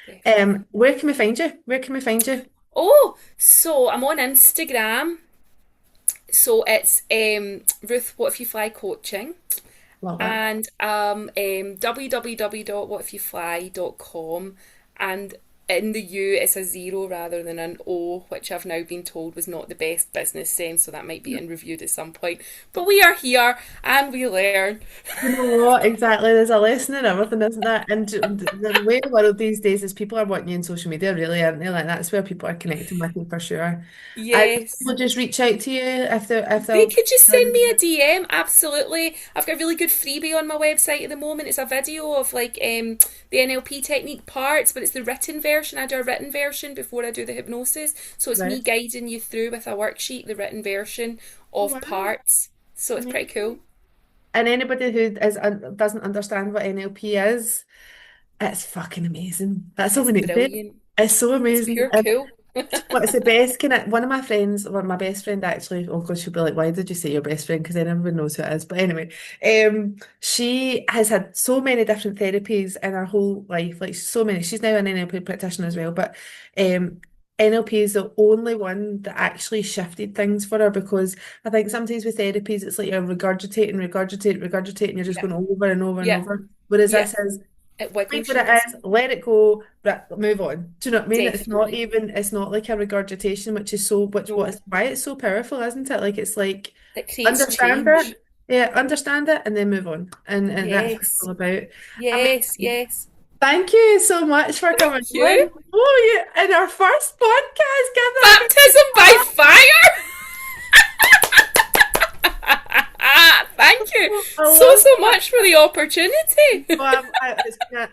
Definitely. Where can we find you? Where can we find you? Oh, so I'm on Instagram. So it's Ruth, What If You Fly Coaching, Love it. and www.whatifyfly.com, and in the U it's a zero rather than an O, which I've now been told was not the best business sense, so that might be in reviewed at some point. But we are here and we learn. You know what? Exactly. There's a lesson in everything, isn't there? And the way the world these days is people are wanting you on social media, really, aren't they? Like that's where people are connecting with you for sure. And Yes. people just reach out to you if They they'll. could just send me a DM, absolutely. I've got a really good freebie on my website at the moment. It's a video of like the NLP technique parts, but it's the written version. I do a written version before I do the hypnosis. So it's me Right. guiding you through with a worksheet, the written version Oh, of wow. parts. So it's pretty cool. And anybody who doesn't understand what NLP is, it's fucking amazing. That's all It's we need to say. brilliant. It's so It's amazing. pure cool. What's the best? Can I, one of my friends, or my best friend actually, oh God, she'll be like, why did you say your best friend? Because then everyone knows who it is. But anyway, she has had so many different therapies in her whole life, like so many. She's now an NLP practitioner as well, but NLP is the only one that actually shifted things for her because I think sometimes with therapies, it's like you're regurgitating, regurgitating, you're just Yeah, going over and over and yeah, over. Whereas yeah. this is It like wiggles what you, it doesn't is, it? let it go, move on. Do you know what I mean? Definitely. It's not like a regurgitation, which is so, which what No, is why it's so powerful, isn't it? Like it's like it creates understand it, change. yeah, understand it, and then move on, and that's what it's all Yes, about. yes, Amazing. yes. Thank you so much for coming Thank on. you. Oh, yeah, in our first podcast, give that a big Baptism by clap. fire. Thank you I so love so that. much for the opportunity.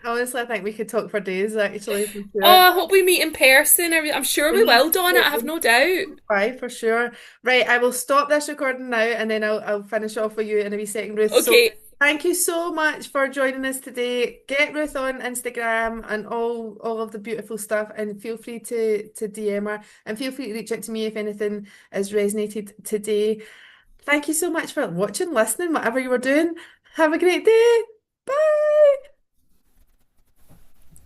Honestly, I think we could talk for days, actually, for Oh, sure. I hope we meet in person. I'm sure we will, Donna. I have no doubt. Bye for sure. Right, I will stop this recording now and then I'll finish off with you in a wee second, Ruth. So Okay, thank you so much for joining us today. Get Ruth on Instagram and all of the beautiful stuff and feel free to DM her and feel free to reach out to me if anything has resonated today. Thank you so much for watching, listening, whatever you were doing. Have a great day. Bye.